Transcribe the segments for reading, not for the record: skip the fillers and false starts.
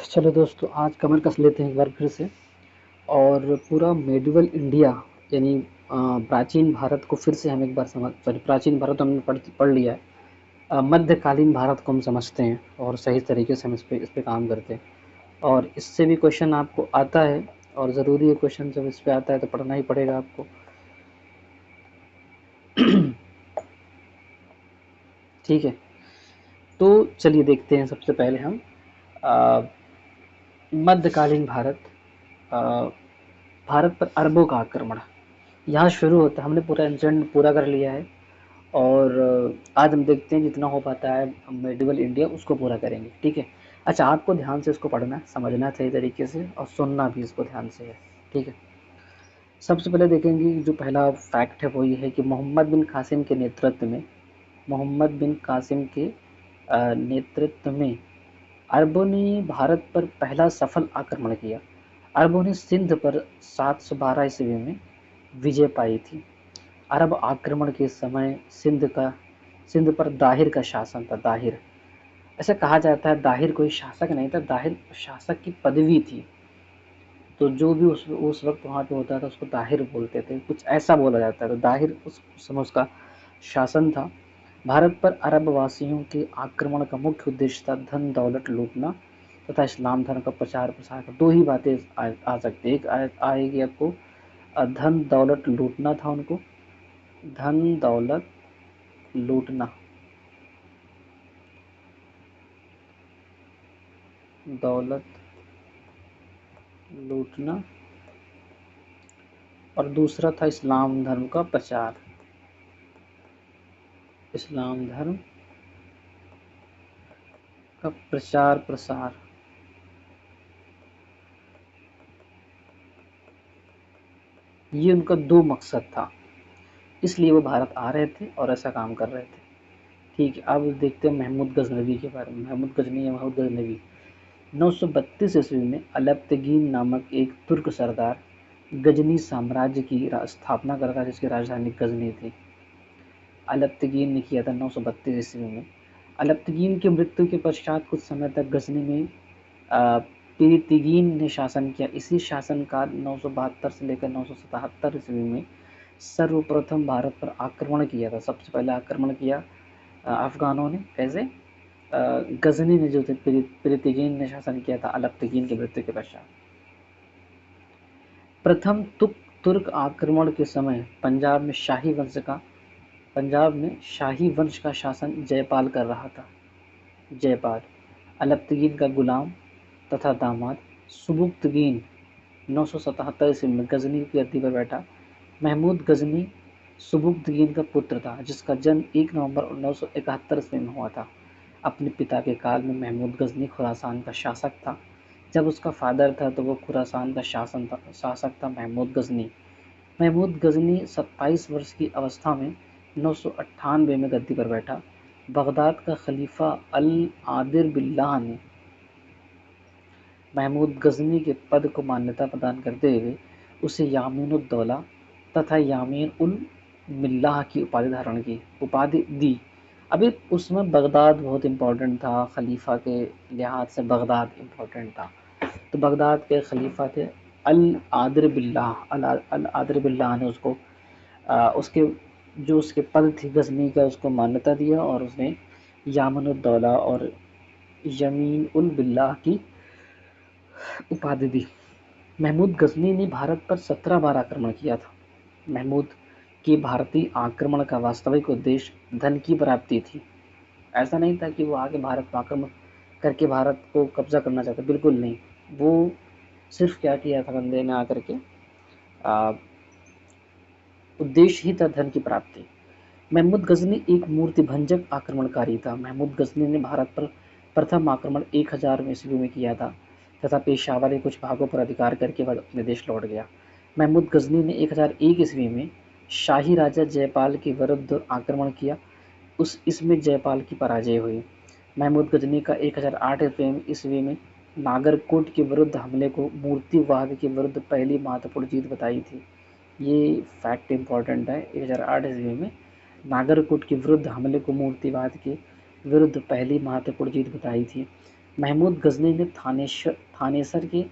चलो दोस्तों, आज कमर कस लेते हैं एक बार फिर से। और पूरा मेडिवल इंडिया यानी प्राचीन भारत को फिर से हम एक बार समझ सॉरी प्राचीन भारत तो हमने पढ़ लिया है। मध्यकालीन भारत को हम समझते हैं और सही तरीके से हम इस पे काम करते हैं। और इससे भी क्वेश्चन आपको आता है और ज़रूरी है, क्वेश्चन जब इस पे आता है तो पढ़ना ही पड़ेगा आपको। ठीक है, तो चलिए देखते हैं। सबसे पहले हम अ, मध्यकालीन भारत, अ, भारत पर अरबों का आक्रमण यहाँ शुरू होता है। हमने पूरा इंसिडेंट पूरा कर लिया है और आज हम देखते हैं जितना हो पाता है मेडिवल इंडिया उसको पूरा करेंगे। ठीक है। अच्छा, आपको ध्यान से इसको पढ़ना है, समझना है सही तरीके से और सुनना भी इसको ध्यान से है। ठीक है। सबसे पहले देखेंगे, जो पहला फैक्ट है वो ये है कि मोहम्मद बिन कासिम के नेतृत्व में मोहम्मद बिन कासिम के नेतृत्व में अरबों ने भारत पर पहला सफल आक्रमण किया। अरबों ने सिंध पर 712 ईस्वी में विजय पाई थी। अरब आक्रमण के समय सिंध पर दाहिर का शासन था। दाहिर, ऐसा कहा जाता है, दाहिर कोई शासक नहीं था, दाहिर शासक की पदवी थी। तो जो भी उस वक्त वहाँ पे होता था उसको दाहिर बोलते थे, कुछ ऐसा बोला जाता है। तो दाहिर उस समय उसका शासन था। भारत पर अरब वासियों के आक्रमण का मुख्य उद्देश्य था धन दौलत लूटना तथा इस्लाम धर्म का प्रचार प्रसार। दो ही बातें आ सकती है। एक आएगी आपको, धन दौलत लूटना था उनको, धन दौलत लूटना, दौलत लूटना, और दूसरा था इस्लाम धर्म का प्रचार, इस्लाम धर्म का प्रचार प्रसार। ये उनका दो मकसद था, इसलिए वो भारत आ रहे थे और ऐसा काम कर रहे थे। ठीक है, अब देखते हैं महमूद गजनवी के बारे में। महमूद गजनवी 932 ईस्वी में अलप्तगीन नामक एक तुर्क सरदार गजनी साम्राज्य की स्थापना करता, जिसकी राजधानी गजनी थी। अलप्तगीन ने किया था 932 ईस्वी में। अलप्तगीन की मृत्यु के पश्चात कुछ समय तक गजनी में पिरितिगीन ने शासन किया। इसी शासनकाल 972 से लेकर 977 ईस्वी में सर्वप्रथम भारत पर आक्रमण किया था। सबसे पहले आक्रमण किया अफगानों ने। कैसे? गजनी ने जो थे, पिरितिगीन ने शासन किया था अलप्तगीन की मृत्यु के पश्चात। प्रथम तुर्क आक्रमण के समय पंजाब में शाही वंश का शासन जयपाल कर रहा था। जयपाल अलप्तगीन का गुलाम तथा दामाद सुबुक्तगीन 977 ईस्वी में गजनी की गद्दी पर बैठा। महमूद गजनी सुबुक्तगीन का पुत्र था, जिसका जन्म 1 नवंबर 971 ईस्वी में हुआ था। अपने पिता के काल में महमूद गजनी खुरासान का शासक था। जब उसका फादर था तो वो खुरासान का शासक था महमूद गजनी। महमूद गजनी 27 वर्ष की अवस्था में 998 में गद्दी पर बैठा। बगदाद का खलीफा अल आदिर बिल्लाह ने महमूद गजनी के पद को मान्यता प्रदान करते हुए उसे यामीन उद दौला तथा यामीन उल मिल्लाह की उपाधि दी। अभी उसमें बगदाद बहुत इम्पोर्टेंट था, खलीफा के लिहाज से बगदाद इम्पोर्टेंट था। तो बगदाद के खलीफा थे अल आदिर बिल्लाह। अल आदिर बिल्लाह ने उसके पद थी गजनी का, उसको मान्यता दिया और उसने यामन उद दौला और यमीन उल बिल्लाह की उपाधि दी। महमूद गजनी ने भारत पर 17 बार आक्रमण किया था। महमूद के भारतीय आक्रमण का वास्तविक उद्देश्य धन की प्राप्ति थी। ऐसा नहीं था कि वो आके भारत पर आक्रमण करके भारत को कब्जा करना चाहता, बिल्कुल नहीं। वो सिर्फ क्या किया था, बंदे ने आकर के उद्देश्य ही था धन की प्राप्ति। महमूद गजनी एक मूर्ति भंजक आक्रमणकारी था। महमूद गजनी ने भारत पर प्रथम आक्रमण 1000 ईस्वी में किया था तथा पेशावर के कुछ भागों पर अधिकार करके वह अपने देश लौट गया। महमूद गजनी ने 1001 ईस्वी में शाही राजा जयपाल के विरुद्ध आक्रमण किया। इसमें जयपाल की पराजय हुई। महमूद गजनी का 1008 ईस्वी में नागरकोट के विरुद्ध हमले को मूर्तिवाद के विरुद्ध पहली महत्वपूर्ण जीत बताई थी। ये फैक्ट इम्पॉर्टेंट है। 1008 ईस्वी में नागरकोट के विरुद्ध हमले को मूर्तिवाद के विरुद्ध पहली महत्वपूर्ण जीत बताई थी। महमूद गजनी ने थानेसर के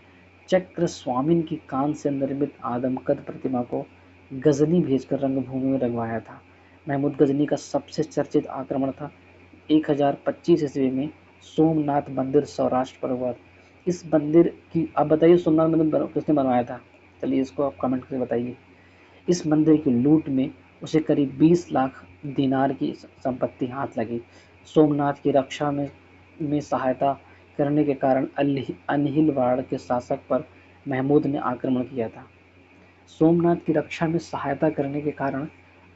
चक्र स्वामिन की कांस्य से निर्मित आदमकद प्रतिमा को गजनी भेजकर रंगभूमि में लगवाया था। महमूद गजनी का सबसे चर्चित आक्रमण था 1025 ईस्वी में सोमनाथ मंदिर सौराष्ट्र पर हुआ। इस मंदिर की आप बताइए, सोमनाथ मंदिर किसने बनवाया था? चलिए इसको आप कमेंट करके बताइए। इस मंदिर की लूट में उसे करीब 20 लाख दिनार की संपत्ति हाथ लगी। सोमनाथ की रक्षा में सहायता करने के कारण अनहिलवाड़ के शासक पर महमूद ने आक्रमण किया था। सोमनाथ की रक्षा में सहायता करने के कारण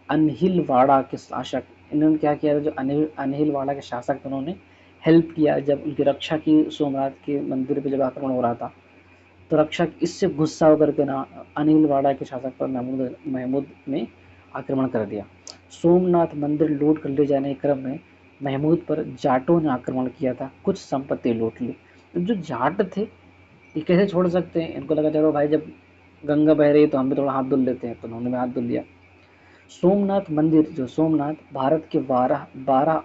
अनहिलवाड़ा के शासक, इन्होंने क्या किया था, जो अनहिलवाड़ा के शासक थे उन्होंने हेल्प किया जब उनकी रक्षा की। सोमनाथ के मंदिर पे जब आक्रमण हो रहा था तो रक्षक इससे गुस्सा होकर के ना अनिलवाड़ा के शासक पर महमूद ने आक्रमण कर दिया। सोमनाथ मंदिर लूट कर ले जाने के क्रम में महमूद पर जाटों ने आक्रमण किया था, कुछ संपत्ति लूट ली। जो जाट थे ये कैसे छोड़ सकते हैं, इनको लगा चलो भाई जब गंगा बह रही है तो हम भी थोड़ा हाथ धुल लेते हैं, तो उन्होंने भी हाथ धुल लिया। सोमनाथ मंदिर, जो सोमनाथ भारत के बारह बारह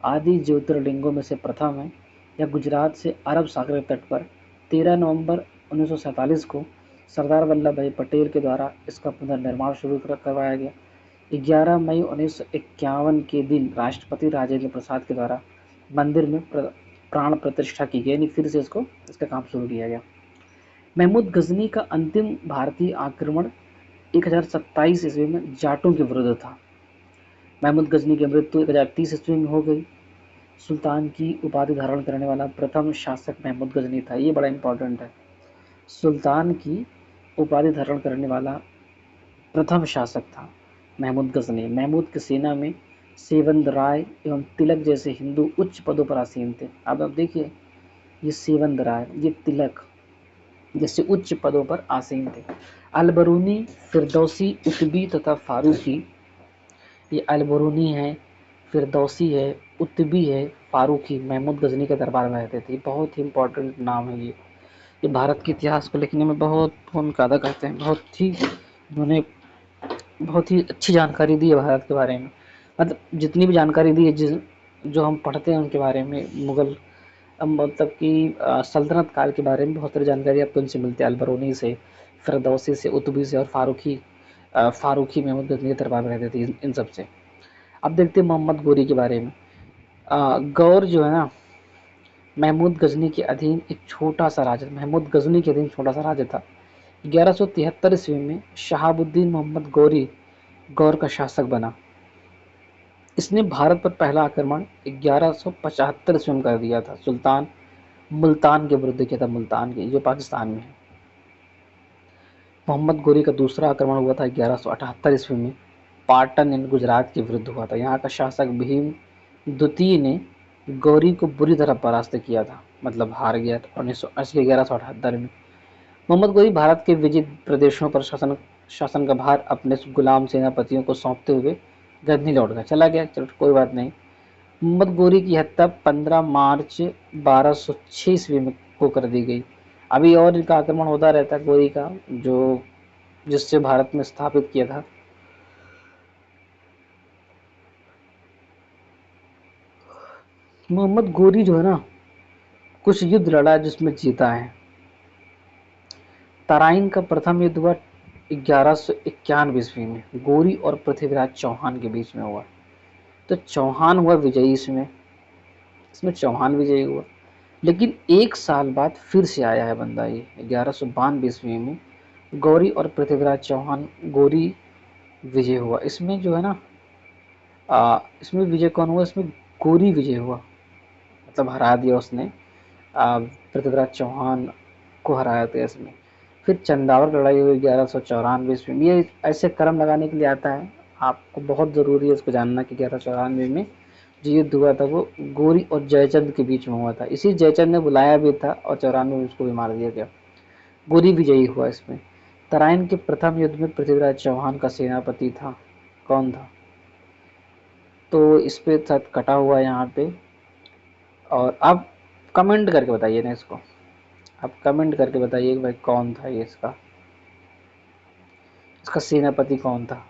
आदि ज्योतिर्लिंगों में से प्रथम है। यह गुजरात से अरब सागर के तट पर 13 नवंबर 1947 को सरदार वल्लभ भाई पटेल के द्वारा इसका पुनर्निर्माण शुरू करवाया गया। 11 मई 1951 के दिन राष्ट्रपति राजेंद्र प्रसाद के द्वारा मंदिर में प्राण प्रतिष्ठा की गई, यानी फिर से इसका काम शुरू किया गया। महमूद गजनी का अंतिम भारतीय आक्रमण 1027 ईस्वी में जाटों के विरुद्ध था। महमूद गजनी की मृत्यु 1030 ईस्वी में हो गई। सुल्तान की उपाधि धारण करने वाला प्रथम शासक महमूद गजनी था, ये बड़ा इंपॉर्टेंट है। सुल्तान की उपाधि धारण करने वाला प्रथम शासक था महमूद गजनी। महमूद की सेना में सेवंद राय एवं तिलक जैसे हिंदू उच्च पदों पर आसीन थे। अब देखिए, ये सेवंद राय, ये तिलक जैसे उच्च पदों पर आसीन थे। अलबरूनी, फिरदौसी, उतबी तथा फारूकी, ये अलबरूनी है, फिरदौसी है, उतबी है, फारूकी महमूद गजनी के दरबार में रहते थे। बहुत ही इंपॉर्टेंट नाम है ये भारत के इतिहास को लिखने में बहुत भूमिका अदा करते हैं। बहुत ही उन्होंने बहुत ही अच्छी जानकारी दी है भारत के बारे में। मतलब जितनी भी जानकारी दी है, जो हम पढ़ते हैं उनके बारे में, मुगल मतलब कि सल्तनत काल के बारे में बहुत सारी जानकारी आपको इनसे मिलती है, अलबरूनी से, फिरदौसी से, उतबी से और फारूकी महमूद गजनी के दरबार में रहते थे, इन सब से। अब देखते हैं मोहम्मद गोरी के बारे में। गौर जो है ना, महमूद गजनी के अधीन एक छोटा सा राज्य, महमूद गजनी के अधीन छोटा सा राज्य था। 1173 ईस्वी में शहाबुद्दीन मोहम्मद गोरी गौर का शासक बना। इसने भारत पर पहला आक्रमण 1175 ईस्वी में कर दिया था। सुल्तान मुल्तान के विरुद्ध किया था, मुल्तान के, जो पाकिस्तान में है। मोहम्मद गोरी का दूसरा आक्रमण हुआ था 1178 ईस्वी में, पाटन इन गुजरात के विरुद्ध हुआ था। यहाँ का शासक भीम द्वितीय ने गौरी को बुरी तरह परास्त किया था, मतलब हार गया था 1980 1178 में। मोहम्मद गोरी भारत के विजित प्रदेशों पर शासन का भार अपने गुलाम सेनापतियों को सौंपते हुए गजनी लौट गया, चला गया। चलो कोई बात नहीं। मोहम्मद गोरी की हत्या 15 मार्च 1206 ईस्वी में को कर दी गई। अभी और इनका आक्रमण होता रहता है गोरी का, जो जिससे भारत में स्थापित किया था। मोहम्मद गोरी जो है ना, कुछ युद्ध लड़ा जिसमें जीता है। तराइन का प्रथम युद्ध हुआ 1191 ईस्वी में, गोरी और पृथ्वीराज चौहान के बीच में हुआ। तो चौहान हुआ विजयी, इसमें चौहान विजयी हुआ। लेकिन एक साल बाद फिर से आया है बंदा, ये 1192 ईस्वी में गौरी और पृथ्वीराज चौहान, गोरी विजय हुआ। इसमें जो है ना, इसमें विजय कौन हुआ? इसमें गोरी विजय हुआ, मतलब हरा दिया उसने, पृथ्वीराज चौहान को हराया था इसमें। फिर चंदावर लड़ाई हुई 1194 ईस्वी में। ये ऐसे क्रम लगाने के लिए आता है, आपको बहुत ज़रूरी है इसको जानना कि 1194 में जो युद्ध हुआ था वो गोरी और जयचंद के बीच में हुआ था। इसी जयचंद ने बुलाया भी था और 94 में उसको भी मार दिया गया। गोरी विजयी हुआ इसमें। तराइन के प्रथम युद्ध में पृथ्वीराज चौहान का सेनापति था, कौन था? तो इस पे साथ कटा हुआ है यहाँ पे। और आप कमेंट करके बताइए ना इसको, आप कमेंट करके बताइए कि भाई कौन था ये, इसका सेनापति कौन था?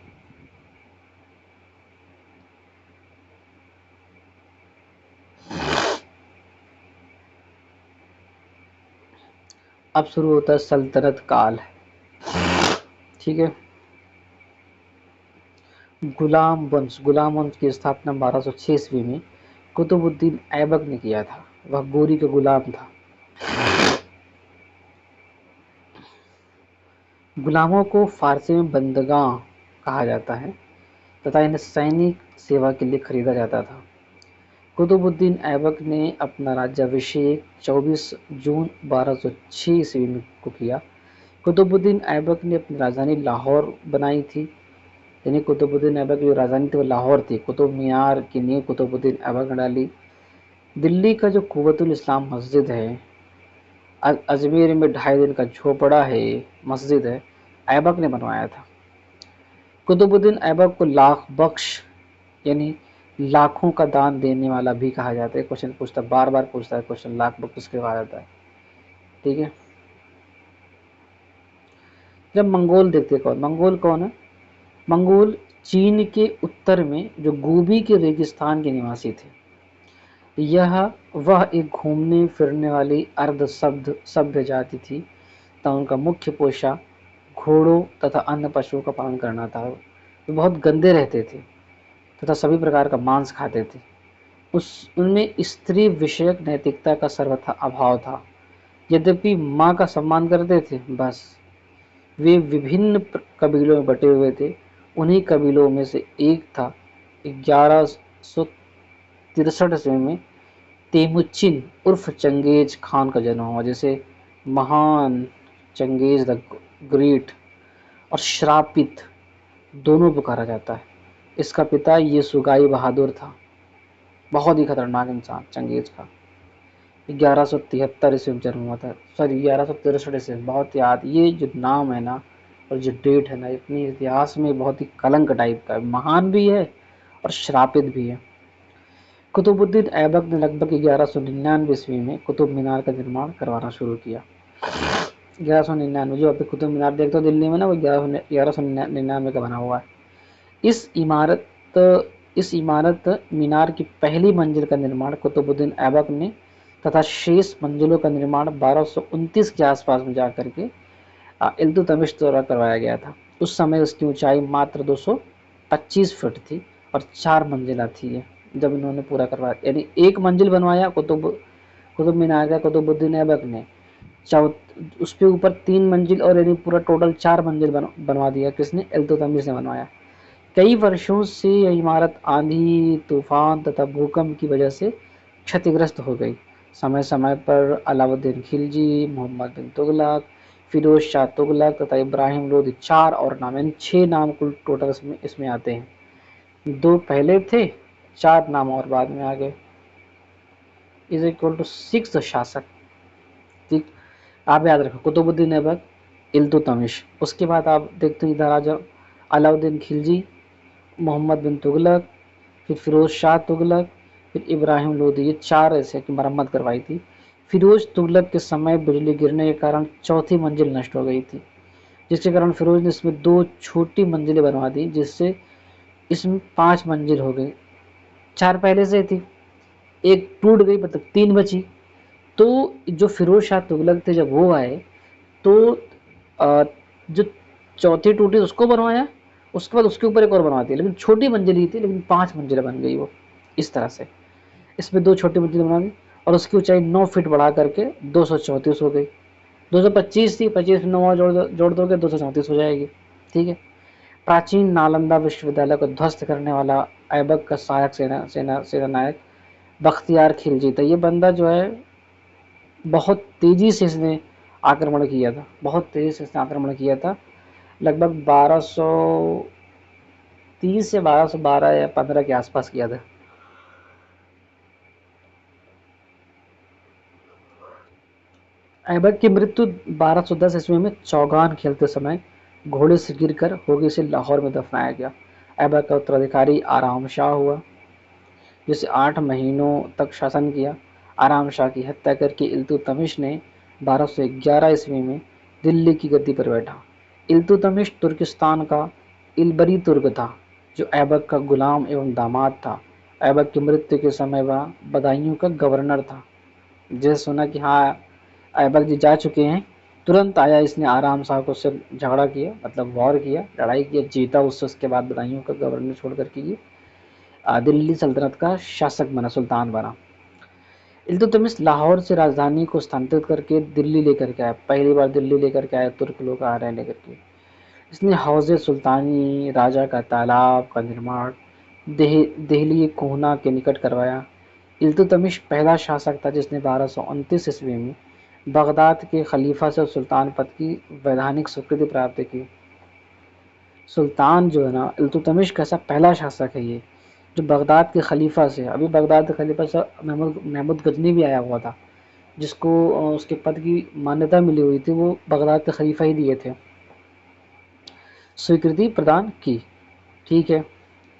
अब शुरू होता है सल्तनत काल। ठीक है। गुलाम वंश की स्थापना 1206 ईस्वी में कुतुबुद्दीन ऐबक ने किया था। वह गोरी का गुलाम था। गुलामों को फारसी में बंदगां कहा जाता है तथा इन्हें सैनिक सेवा के लिए खरीदा जाता था। कुतुबुद्दीन ऐबक ने अपना राज्याभिषेक 24 जून 1206 ईस्वी में को किया। कुतुबुद्दीन ऐबक ने अपनी राजधानी लाहौर बनाई थी। यानी कुतुबुद्दीन ऐबक की जो राजधानी थी वो लाहौर थी। कुतुब मीनार की नींव कुतुबुद्दीन ऐबक ने डाली। दिल्ली का जो कुव्वतुल इस्लाम मस्जिद है, अजमेर में 2.5 दिन का झोपड़ा है, मस्जिद है, ऐबक ने बनवाया था। कुतुबुद्दीन ऐबक को लाख बख्श यानी लाखों का दान देने वाला भी कहा जाता है। क्वेश्चन पूछता, बार बार पूछता है क्वेश्चन, लाख बख्श किसके कहा जाता है। ठीक है। जब मंगोल देखते कौन, मंगोल कौन है? मंगोल चीन के उत्तर में जो गोबी के रेगिस्तान के निवासी थे। वह एक घूमने फिरने वाली अर्ध सभ्य जाति थी तथा उनका मुख्य पेशा घोड़ों तथा अन्य पशुओं का पालन करना था। वे बहुत गंदे रहते थे तथा सभी प्रकार का मांस खाते थे। उनमें स्त्री विषयक नैतिकता का सर्वथा अभाव था। यद्यपि माँ का सम्मान करते थे, बस वे विभिन्न कबीलों में बटे हुए थे। उन्हीं कबीलों में से एक था 1163 ईस्वी में तेमुचिन उर्फ चंगेज खान का जन्म हुआ। जैसे महान, चंगेज द ग्रेट और श्रापित दोनों पुकारा जाता है। इसका पिता येसुगाई बहादुर था, बहुत ही खतरनाक इंसान चंगेज का। 1173 ईस्वी में जन्म हुआ था, सॉरी 1163 ईस्वी। बहुत याद, ये जो नाम है ना और जो डेट है ना, इतनी इतिहास में बहुत ही कलंक टाइप का है, महान भी है और श्रापित भी है। कुतुबुद्दीन ऐबक ने लगभग 1199 ईस्वी में कुतुब मीनार का निर्माण करवाना शुरू किया। 1199, जो अभी कुतुब मीनार देखते हो दिल्ली में ना, वो 1199 का बना हुआ है। इस इमारत मीनार की पहली मंजिल का निर्माण कुतुबुद्दीन ऐबक ने तथा शेष मंजिलों का निर्माण 1229 के आसपास में जाकर के इल्तुतमिश द्वारा करवाया गया था। उस समय उसकी ऊंचाई मात्र 225 फीट थी और 4 मंजिला थी। जब इन्होंने पूरा करवाया, यानी एक मंजिल बनवाया कुतुब मीनार का कुतुबुद्दीन ऐबक ने, उसके ऊपर 3 मंजिल और यानी पूरा टोटल 4 मंजिल बनवा दिया। किसने? इल्तुतमिश ने बनवाया। कई वर्षों से यह इमारत आंधी, तूफान तथा भूकंप की वजह से क्षतिग्रस्त हो गई। समय समय पर अलाउद्दीन खिलजी, मोहम्मद बिन तुगलक, फिरोज शाह तुगलक तथा इब्राहिम लोदी, 4 और नाम, यानी 6 नाम कुल टोटल इसमें आते हैं। 2 पहले थे, 4 नाम और बाद में आ गए। इज इक्वल टू 6 शासक। ठीक, आप याद रखो, कुतुबुद्दीन ऐबक, इल्तुतमिश। उसके बाद आप देखते इधर आ जाओ, अलाउद्दीन खिलजी, मोहम्मद बिन तुगलक, फिर फिरोज शाह तुगलक, फिर इब्राहिम लोदी। ये 4 ऐसे की मरम्मत करवाई थी। फिरोज तुगलक के समय बिजली गिरने के कारण चौथी मंजिल नष्ट हो गई थी, जिसके कारण फिरोज ने इसमें 2 छोटी मंजिलें बनवा दी, जिससे इसमें 5 मंजिल हो गई। 4 पहले से थी, एक टूट गई, मतलब 3 बची। तो जो फिरोज शाह तुगलक थे, जब वो आए तो जो चौथी टूटी उसको बनवाया, उसके बाद उसके ऊपर एक और बनवा दी, लेकिन छोटी मंजिल ही थी, लेकिन 5 मंजिल बन गई वो। इस तरह से इसमें 2 छोटी मंजिल बना दी और उसकी ऊंचाई 9 फीट बढ़ा करके 234 हो गई। 225 थी, 25 में 9 जोड़ दोगे 234 हो जाएगी। ठीक है। प्राचीन नालंदा विश्वविद्यालय को ध्वस्त करने वाला ऐबक का सहायक सेना नायक बख्तियार खिलजी था। ये बंदा जो है बहुत तेजी से इसने आक्रमण किया था, बहुत तेजी से इसने आक्रमण किया था। लगभग 1230 या 1212 या 15 के आसपास किया था। ऐबक की मृत्यु 1210 ईस्वी में चौगान खेलते समय घोड़े से गिरकर हो गई, इसे लाहौर में दफनाया गया। ऐबक का उत्तराधिकारी आराम शाह हुआ, जिसे 8 महीनों तक शासन किया। आराम शाह की हत्या करके इल्तुतमिश ने 1211 ईस्वी में दिल्ली की गद्दी पर बैठा। इल्तुतमिश तुर्किस्तान का इलबरी तुर्क था, जो ऐबक का गुलाम एवं दामाद था। ऐबक की मृत्यु के समय वह बदायूं का गवर्नर था। जैसे सुना कि हाँ ऐबक जी जा चुके हैं, तुरंत आया, इसने आराम साहब उससे झगड़ा किया, मतलब वॉर किया, लड़ाई किया, जीता उससे। उसके बाद बदायूं का गवर्नर छोड़ करके ये दिल्ली सल्तनत का शासक बना, सुल्तान बना। इल्तुतमिश लाहौर से राजधानी को स्थानांतरित करके दिल्ली लेकर के आया, पहली बार दिल्ली लेकर के आया, तुर्क लोग आ रहे हैं लेकर के। इसने हौज़ सुल्तानी, राजा का तालाब का निर्माण देहली कोहना के निकट करवाया। इल्तुतमिश पहला शासक था जिसने 1229 ईस्वी में बगदाद के खलीफा से सुल्तान पद की वैधानिक स्वीकृति प्राप्त की। सुल्तान जो है ना, इल्तुतमिश का ऐसा पहला शासक है ये, जो बगदाद के खलीफा से, अभी बगदाद के खलीफा से महमूद गजनी भी आया हुआ था, जिसको उसके पद की मान्यता मिली हुई थी, वो बगदाद के खलीफा ही दिए थे, स्वीकृति प्रदान की। ठीक है,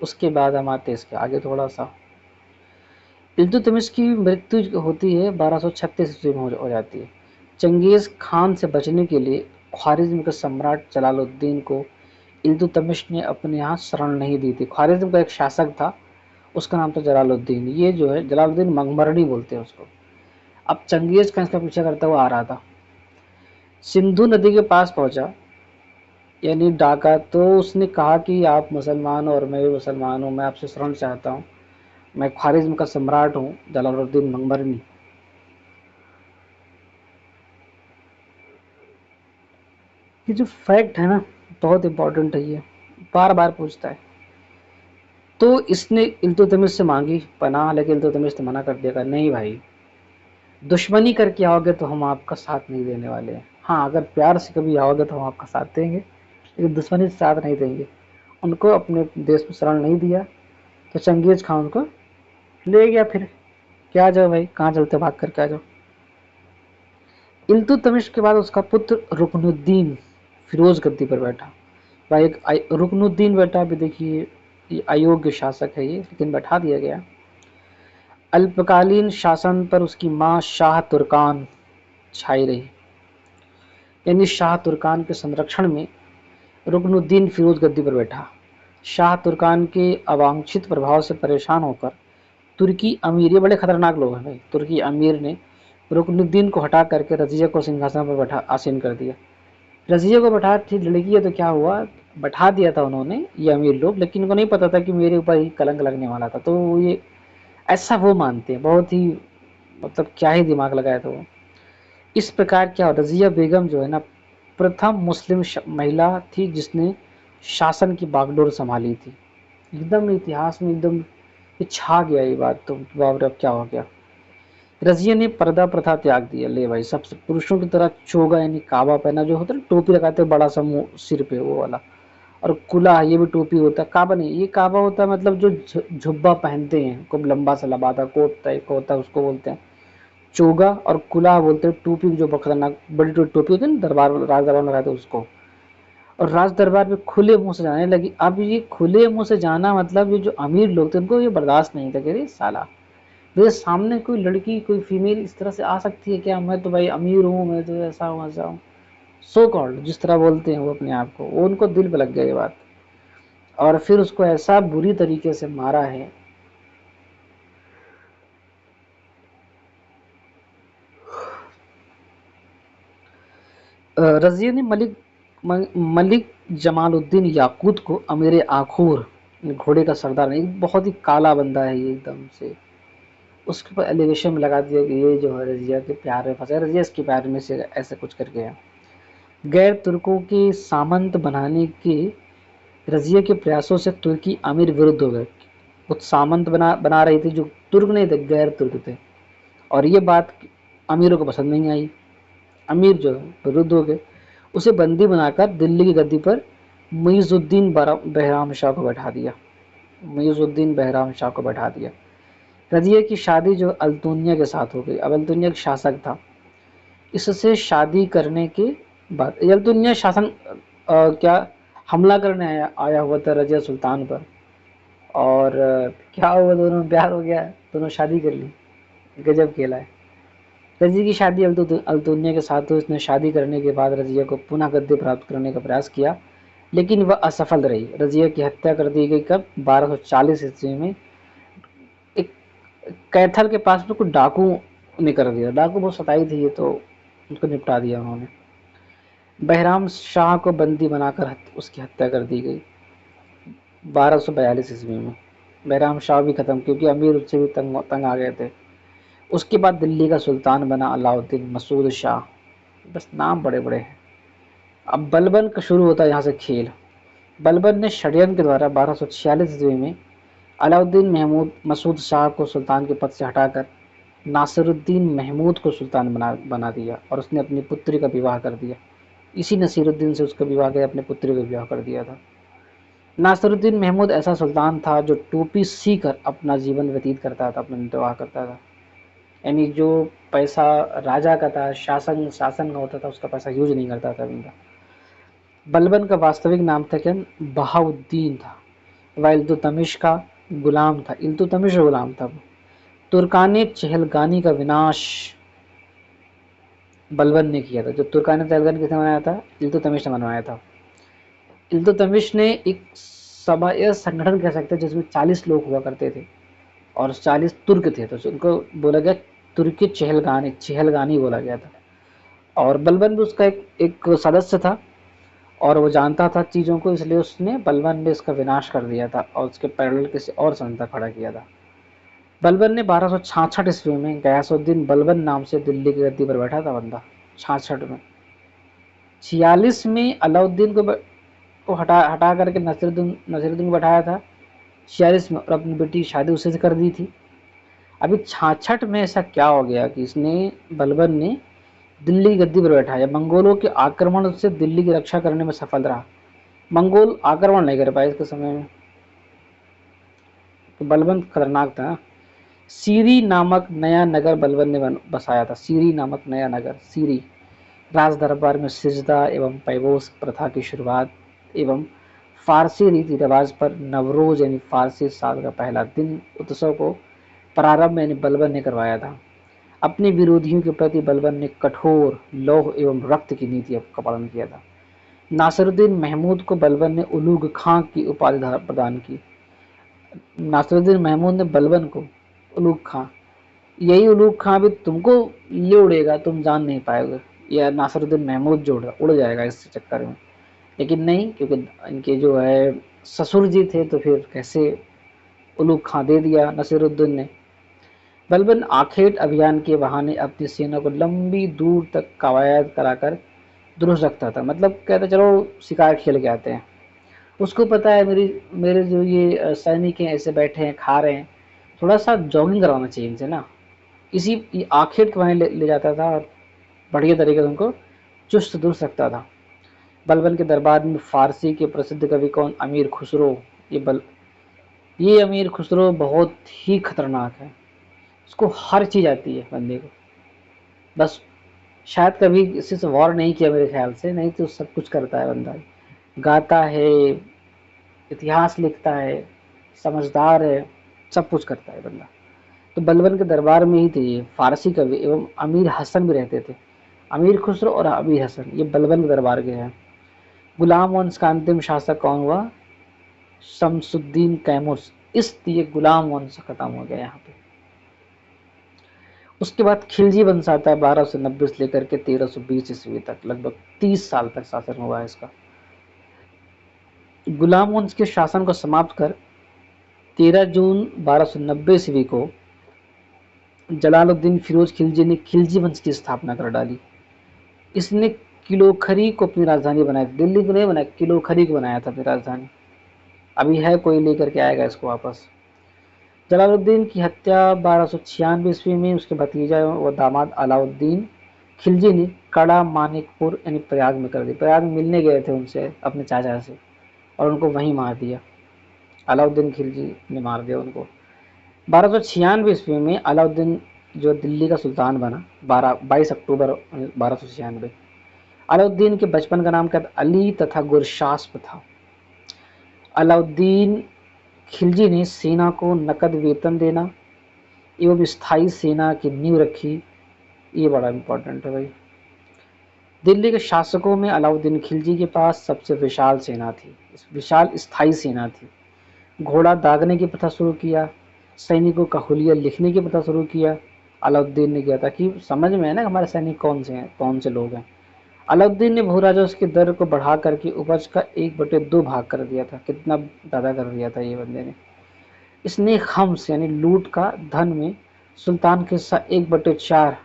उसके बाद हम आते हैं इसके आगे थोड़ा सा। इल्तुतमिश की मृत्यु होती है 1236 ईस्वी में हो जाती है। चंगेज़ खान से बचने के लिए ख्वारिज़्म के सम्राट जलालुद्दीन को इल्तुतमिश ने अपने यहाँ शरण नहीं दी थी। ख्वारिज़्म का एक शासक था, उसका नाम था जलालुद्दीन। ये जो है जलालुद्दीन मंगमरनी बोलते हैं उसको। अब चंगेज़ खान इसका पीछा करता हुआ आ रहा था, सिंधु नदी के पास पहुंचा, यानी डाका, तो उसने कहा कि आप मुसलमान और मैं भी मुसलमान हूँ, मैं आपसे शरण चाहता हूँ, मैं ख्वारिज़्म का सम्राट हूँ, जलालुद्दीन मंगमरनी। ये जो फैक्ट है ना, बहुत इंपॉर्टेंट है, ये बार बार पूछता है। तो इसने इल्तुतमिश से मांगी पनाह, लेकिन इल्तुतमिश ने मना कर दिया, नहीं भाई, दुश्मनी करके आओगे तो हम आपका साथ नहीं देने वाले हैं। हाँ, अगर प्यार से कभी आओगे तो हम आपका साथ देंगे, लेकिन दुश्मनी से साथ नहीं देंगे। उनको अपने देश में शरण नहीं दिया, तो चंगेज खान उनको ले गया। फिर क्या, आ जाओ भाई, कहाँ चलते, भाग करके आ जाओ। इल्तुतमिश के बाद उसका पुत्र रुकनुद्दीन फिरोज गद्दी पर बैठा। भाई एक रुकनुद्दीन बेटा भी देखिए, ये अयोग्य शासक है ये, लेकिन बैठा दिया गया। अल्पकालीन शासन पर उसकी मां शाह तुर्कान छाई रही, यानी शाह तुर्कान के संरक्षण में रुकनुद्दीन फिरोज गद्दी पर बैठा। शाह तुर्कान के अवांछित प्रभाव से परेशान होकर तुर्की अमीर, ये बड़े खतरनाक लोग हैं भाई, तुर्की अमीर ने रुकनुद्दीन को हटा करके रजिया को सिंहासन पर बैठा आसीन कर दिया। रजिया को बैठा थी लड़की है, तो क्या हुआ, बैठा दिया था उन्होंने, ये अमीर लोग, लेकिन उनको नहीं पता था कि मेरे ऊपर ही कलंक लगने वाला था। तो ये ऐसा वो मानते हैं, बहुत ही मतलब क्या ही दिमाग लगाया था वो। इस प्रकार क्या, रजिया बेगम जो है ना, प्रथम मुस्लिम महिला थी जिसने शासन की बागडोर संभाली थी। एकदम इतिहास में एकदम ये छा गया ये बात, तो बाप रे अब क्या हो गया। रजिया ने पर्दा प्रथा त्याग दिया, ले भाई, सब पुरुषों की तरह चोगा यानी काबा पहना, जो होता है ना, टोपी लगाते हैं बड़ा सा मुंह सिर पे वो वाला, और कुला, ये भी टोपी होता है, काबा नहीं, ये काबा होता है मतलब जो झुब्बा पहनते हैं, खूब लंबा सा लबादा कोट टाइप का होता है, उसको बोलते हैं चोगा, और कुला बोलते हैं टोपी जो खतरनाक बड़ी टोपी होती है ना, दरबार राज दरबार में लगाते हैं उसको। और राज दरबार में खुले मुंह से जाने लगी। अब ये खुले मुंह से जाना मतलब ये जो अमीर लोग थे उनको ये बर्दाश्त नहीं था कि अरे साला, मेरे सामने कोई लड़की, कोई फीमेल इस तरह से आ सकती है क्या, मैं तो भाई अमीर हूँ, मैं तो ऐसा हूँ ऐसा हूँ, सो कॉल्ड जिस तरह बोलते हैं वो अपने आप को, वो उनको दिल पे लग गया ये बात। और फिर उसको ऐसा बुरी तरीके से मारा है। रजिया ने मलिक जमालुद्दीन याकूत को अमीर आखूर, घोड़े का सरदार, नहीं, बहुत ही काला बंदा है ये एकदम से, उसके ऊपर एलिगेशन में लगा दिया कि ये जो है रजिया के प्यार में फंसा, रजिया इसके प्यार में से ऐसे कुछ करके है। गैर तुर्कों के सामंत बनाने के रजिया के प्रयासों से तुर्की अमीर विरुद्ध हो गए। कुछ सामंत बना रही थी जो तुर्क नहीं थे, गैर तुर्क थे, और ये बात अमीरों को पसंद नहीं आई। अमीर जो है विरुद्ध हो गए। उसे बंदी बनाकर दिल्ली की गद्दी पर मुइजुद्दीन बहराम शाह को बैठा दिया। मुइजुद्दीन बहराम शाह को बैठा दिया। रजिया की शादी जो अल्तुनिया के साथ हो गई। अब अल्तुनिया एक शासक था, इससे शादी करने के बाद अल्तुनिया शासन क्या हमला करने आया हुआ था रजिया सुल्तान पर, और क्या हुआ, दोनों में प्यार हो गया, दोनों शादी कर ली। गजब खेला है। रजिया की शादी अल्तुनिया के साथ हुई। उसने शादी करने के बाद रजिया को पुनः गद्दी प्राप्त करने का प्रयास किया, लेकिन वह असफल रही। रजिया की हत्या कर दी गई कब, 1240 ईस्वी में। एक कैथल के पास में कुछ डाकू ने कर दिया, डाकू बहुत सताई थी ये, तो उनको निपटा दिया उन्होंने। बहराम शाह को बंदी बनाकर उसकी हत्या कर दी गई 1242 ईस्वी में। बहराम शाह भी खत्म, क्योंकि अमीर उससे भी तंग आ गए थे। उसके बाद दिल्ली का सुल्तान बना अलाउद्दीन मसूद शाह। बस नाम बड़े बड़े हैं। अब बलबन का शुरू होता है यहाँ से खेल। बलबन ने षड्यंत्र के द्वारा 1246 ईस्वी में अलाउद्दीन महमूद मसूद शाह को सुल्तान के पद से हटाकर नासिरुद्दीन महमूद को सुल्तान बना दिया, और उसने अपनी पुत्री का विवाह कर दिया। इसी नसीरुद्दीन से उसका विवाह कर अपनी पुत्री का विवाह कर दिया था। नासिरुद्दीन महमूद ऐसा सुल्तान था जो टोपी सी कर अपना जीवन व्यतीत करता था, अपना निर्वाह करता था। यानी जो पैसा राजा का था, शासन शासन में होता था, उसका पैसा यूज नहीं करता था बंदा। बलबन का वास्तविक नाम था क्या? बहाउद्दीन था। वह इल्तुतमिश का गुलाम था। इल्तुतमिश गुलाम था वो। तुर्काने चहलगानी का विनाश बलबन ने किया था। जो तुर्काने चहलगानी किसने बनाया था? इल्तुतमिश ने बनवाया था। इल्तुतमिश ने एक सभा या संगठन कह सकते हैं जिसमें 40 लोग हुआ करते थे, और 40 तुर्क थे, तो उनको बोला गया तुर्की चहलगानी बोला गया था। और बलबन भी उसका एक सदस्य था, और वो जानता था चीज़ों को, इसलिए उसने बलबन ने इसका विनाश कर दिया था और उसके पैरेलल किसी और संस्था खड़ा किया था। बलबन ने 1266 ईस्वी में गयासुद्दीन बलबन नाम से दिल्ली की गद्दी पर बैठा था बंदा। 66 में 46 में अलाउद्दीन को हटा करके नसीरुद्दीन को बैठाया था 46 में, और अपनी बेटी की शादी उसी से कर दी थी। अभी 66 में ऐसा क्या हो गया कि इसने बलबन ने दिल्ली की गद्दी पर बैठाया। मंगोलों के आक्रमण से दिल्ली की रक्षा करने में सफल रहा। मंगोल आक्रमण नहीं कर पाए इसके समय में, तो बलबन खतरनाक था। सीरी नामक नया नगर बलबन ने बसाया था। सीरी नामक नया नगर। सीरी राज दरबार में सिजदा एवं पैबोस प्रथा की शुरुआत एवं फारसी रीति रिवाज पर नवरोज यानी फारसी साल का पहला दिन उत्सव को प्रारंभ यानी बलबन ने करवाया था। अपने विरोधियों के प्रति बलबन ने कठोर लौह एवं रक्त की नीति का पालन किया था। नासिरुद्दीन महमूद को बलबन ने उलूग खां की उपाधि प्रदान की। नासिरुद्दीन महमूद ने बलबन को उलूग खां, यही उलूग खां भी तुमको ले उड़ेगा, तुम जान नहीं पाओगे, या नासिरुद्दीन महमूद जो उड़ जाएगा इस चक्कर में। लेकिन नहीं, क्योंकि इनके जो है ससुर जी थे, तो फिर कैसे उलूग खां दे दिया नसीरुद्दीन ने। बलबन आखेट अभियान के बहाने अपनी सेना को लंबी दूर तक कवायद कराकर दुरुस्त रखता था। मतलब कहता चलो शिकार खेल के आते हैं। उसको पता है मेरे जो ये सैनिक हैं ऐसे बैठे हैं, खा रहे हैं, थोड़ा सा जॉगिंग करवाना चाहिए इनसे ना। इसी आखेट के बहाने ले जाता था और बढ़िया तरीके से उनको चुस्त दुरुस्त रखता था। बलबन के दरबार में फारसी के प्रसिद्ध कवि कौन? अमीर खुसरो। ये अमीर खुसरो बहुत ही खतरनाक है। उसको हर चीज़ आती है बंदे को, बस शायद कभी किसी से वॉर नहीं किया मेरे ख्याल से, नहीं तो सब कुछ करता है बंदा। गाता है, इतिहास लिखता है, समझदार है, सब कुछ करता है बंदा। तो बलबन के दरबार में ही थे ये फारसी कवि एवं अमीर हसन भी रहते थे। अमीर खुसरो और अमीर हसन ये बलबन के दरबार के हैं। गुलाम वंश का अंतिम शासक कौन हुआ? शमसुद्दीन कैमूर। इस ये गुलाम वंश खत्म हो गया यहाँ पे। उसके बाद खिलजी वंश आता है 1290 से लेकर के 1320 ईस्वी तक, लगभग 30 साल तक शासन हुआ है इसका। गुलाम वंश के शासन को समाप्त कर 13 जून 1290 ईस्वी को जलालुद्दीन फिरोज खिलजी ने खिलजी वंश की स्थापना कर डाली। इसने किलोखरी को अपनी राजधानी बनाया। दिल्ली को नहीं बनाया, किलोखरी को बनाया था अपनी राजधानी। अभी है कोई लेकर के आएगा इसको वापस। जलालुद्दीन की हत्या 1296 ईस्वी में उसके भतीजा व दामाद अलाउद्दीन खिलजी ने कड़ा मानिकपुर यानी प्रयाग में कर दी। प्रयाग में मिलने गए थे उनसे, अपने चाचा से, और उनको वहीं मार दिया। अलाउद्दीन खिलजी ने मार दिया उनको। 1296 ईस्वी में अलाउद्दीन जो दिल्ली का सुल्तान बना 22 अक्टूबर 1296। अलाउद्दीन के बचपन का नाम क्या था? अली तथा गुरशास्प था। अलाउद्दीन खिलजी ने सेना को नकद वेतन देना एवं स्थायी सेना की नींव रखी। ये बड़ा इम्पोर्टेंट है भाई। दिल्ली के शासकों में अलाउद्दीन खिलजी के पास सबसे विशाल सेना थी, विशाल स्थायी सेना थी। घोड़ा दागने की प्रथा शुरू किया, सैनिकों का हुलिया लिखने की प्रथा शुरू किया। अलाउद्दीन ने किया, ताकि समझ में है ना हमारे सैनिक कौन से हैं, कौन से लोग हैं। अलाउद्दीन ने भूराजस्व उसके दर को बढ़ा करके उपज का 1/2 भाग कर दिया था। कितना ज़्यादा कर दिया था ये बंदे ने। इसने खम्स यानी लूट का धन में सुल्तान के हिस्सा 1/4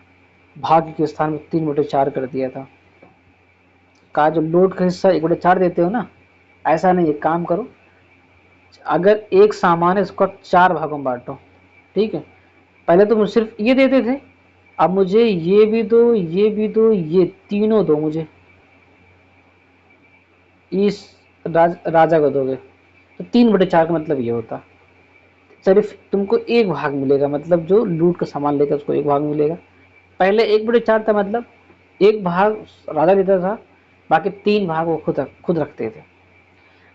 भाग्य के स्थान में 3/4 कर दिया था। कहा जो लूट का हिस्सा 1/4 देते हो ना, ऐसा नहीं है, काम करो, अगर एक सामान है इसको 4 भागों में बांटो, ठीक है। पहले तो मुझे सिर्फ ये देते थे, अब मुझे ये भी दो, ये भी दो, ये तीनों दो मुझे, इस राजा को दोगे तो 3/4 का मतलब ये होता। सिर्फ तुमको एक भाग मिलेगा, मतलब जो लूट का सामान लेकर उसको एक भाग मिलेगा। पहले 1/4 था, मतलब एक भाग राजा लेता था, बाकी 3 भाग वो खुद रखते थे।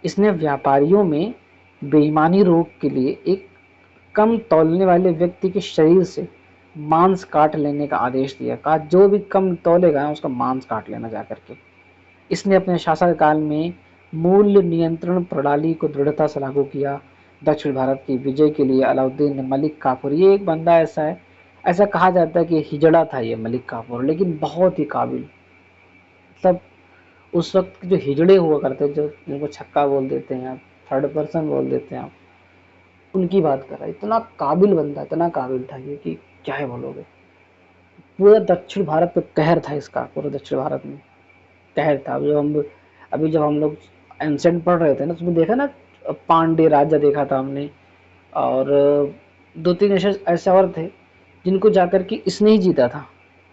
इसने व्यापारियों में बेईमानी रोक के लिए एक कम तौलने वाले व्यक्ति के शरीर से मांस काट लेने का आदेश दिया। कहा जो भी कम तौलेगा उसका मांस काट लेना जा करके। इसने अपने शासनकाल में मूल्य नियंत्रण प्रणाली को दृढ़ता से लागू किया। दक्षिण भारत की विजय के लिए अलाउद्दीन ने मलिक काफूर, ये एक बंदा ऐसा है, ऐसा कहा जाता है कि हिजड़ा था ये मलिक काफूर, लेकिन बहुत ही काबिल। मतलब उस वक्त जो हिजड़े हुआ करते, जो जिनको छक्का बोल देते हैं आप, थर्ड पर्सन बोल देते हैं आप, उनकी बात कर रहा है। इतना काबिल बंदा, इतना काबिल था ये कि क्या है बोलोगे। पूरा दक्षिण भारत पे कहर था इसका, पूरे दक्षिण भारत में कहर था। अभी जब हम लोग एंसेंट पढ़ रहे थे ना, तो देखा ना, पांडे राज्य देखा था हमने, और 2-3 ऐसे और थे जिनको जाकर के इसने ही जीता था,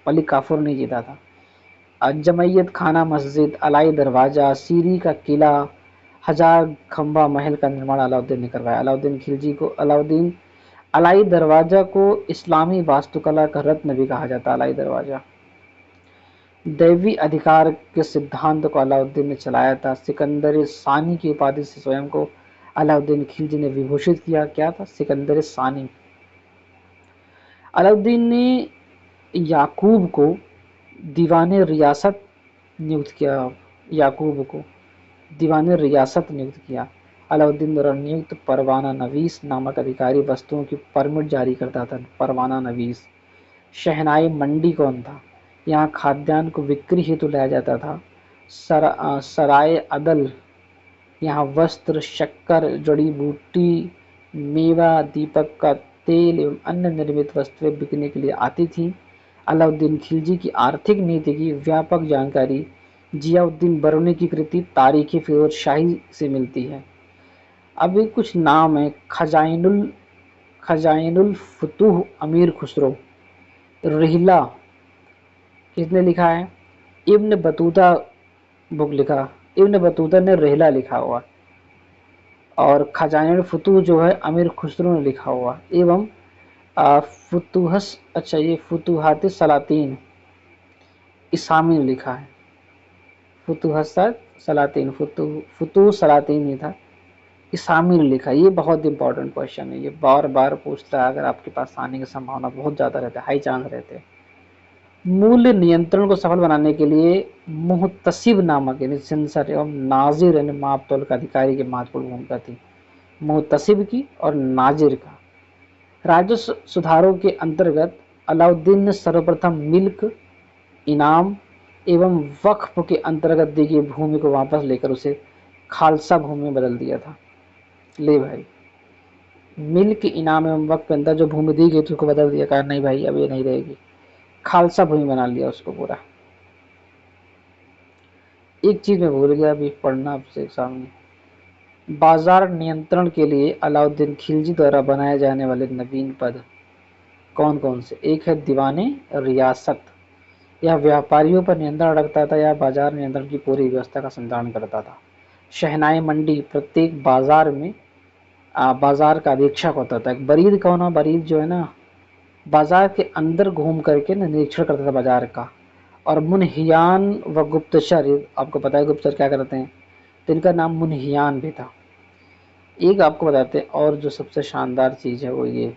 मलिक काफूर ने जीता था। जमैयत खाना मस्जिद, अलाई दरवाज़ा, सीरी का किला, 1000 खंबा महल का निर्माण अलाउद्दीन ने करवाया। अलाउद्दीन अलाई दरवाज़ा को इस्लामी वास्तुकला का रत्न भी कहा जाता है। अलाई दरवाज़ा दैवी अधिकार के सिद्धांत को अलाउद्दीन ने चलाया था। सिकंदर सानी की उपाधि से स्वयं को अलाउद्दीन खिलजी ने विभूषित किया। क्या था? सिकंदर सानी। अलाउद्दीन ने याकूब को दीवाने रियासत नियुक्त किया। याकूब को दीवाने रियासत नियुक्त किया। अलाउद्दीन द्वारा नियुक्त परवाना नवीस नामक अधिकारी वस्तुओं की परमिट जारी करता था। परवाना नवीस। शहनाई मंडी कौन था? यहाँ खाद्यान्न को बिक्री हेतु लाया जाता था। सराय अदल, यहाँ वस्त्र, शक्कर, जड़ी बूटी, मेवा, दीपक का तेल एवं अन्य निर्मित वस्तुएं बिकने के लिए आती थीं। अलाउद्दीन खिलजी की आर्थिक नीति की व्यापक जानकारी जियाउद्दीन बरौनी की कृति तारीख फिरोज शाही से मिलती है। अभी कुछ नाम है। खजाइनुल फुतूह अमीर खुसरो। रिहला किसने लिखा है? इब्न बतूता बुक लिखा, इब्न बतूता ने रिहला लिखा हुआ, और खजाइनुल फुतूह जो है अमीर खुसरो ने लिखा हुआ। एवं फुतूहस, अच्छा ये फुतूहात सलातीन इसामी ने लिखा है। फुतूहस सलातीन, फुतूह सलातीन नहीं था, इसामी ने लिखा। ये बहुत इंपॉर्टेंट क्वेश्चन है, ये बार बार पूछता है, अगर आपके पास आने की संभावना बहुत ज़्यादा रहता है, हाई चांस रहते हैं। मूल्य नियंत्रण को सफल बनाने के लिए मुहतसिब नामक यानी सेंसर एवं नाजिर यानी माप तौल का अधिकारी की महत्वपूर्ण भूमिका थी। मुहतसिब की और नाजिर का। राजस्व सुधारों के अंतर्गत अलाउद्दीन ने सर्वप्रथम मिल्क, इनाम एवं वक्फ के अंतर्गत दी गई भूमि को वापस लेकर उसे खालसा भूमि में बदल दिया था। ले भाई, मिल्क, इनाम एवं वक्फ के अंदर जो भूमि दी गई थी उसको बदल दिया, कहा नहीं भाई अब ये नहीं रहेगी, खालसा भूमि बना लिया उसको पूरा। एक चीज मैं भूल गया अभी पढ़ना आपसे सामने। बाजार नियंत्रण के लिए अलाउद्दीन खिलजी द्वारा बनाए जाने वाले नवीन पद कौन कौन से? एक है दीवाने रियासत, यह व्यापारियों पर नियंत्रण रखता था या बाजार नियंत्रण की पूरी व्यवस्था का संचालन करता था। शहनाई मंडी, प्रत्येक बाजार में बाजार का अधीक्षक होता था। एक बरीद कौन है? बरीद जो है ना, बाजार के अंदर घूम करके निरीक्षण करता था बाजार का। और मुनहियान व गुप्तचर, आपको पता है गुप्तचर क्या करते हैं, तो इनका नाम मुनहियान भी था। एक आपको बताते हैं और जो सबसे शानदार चीज़ है वो ये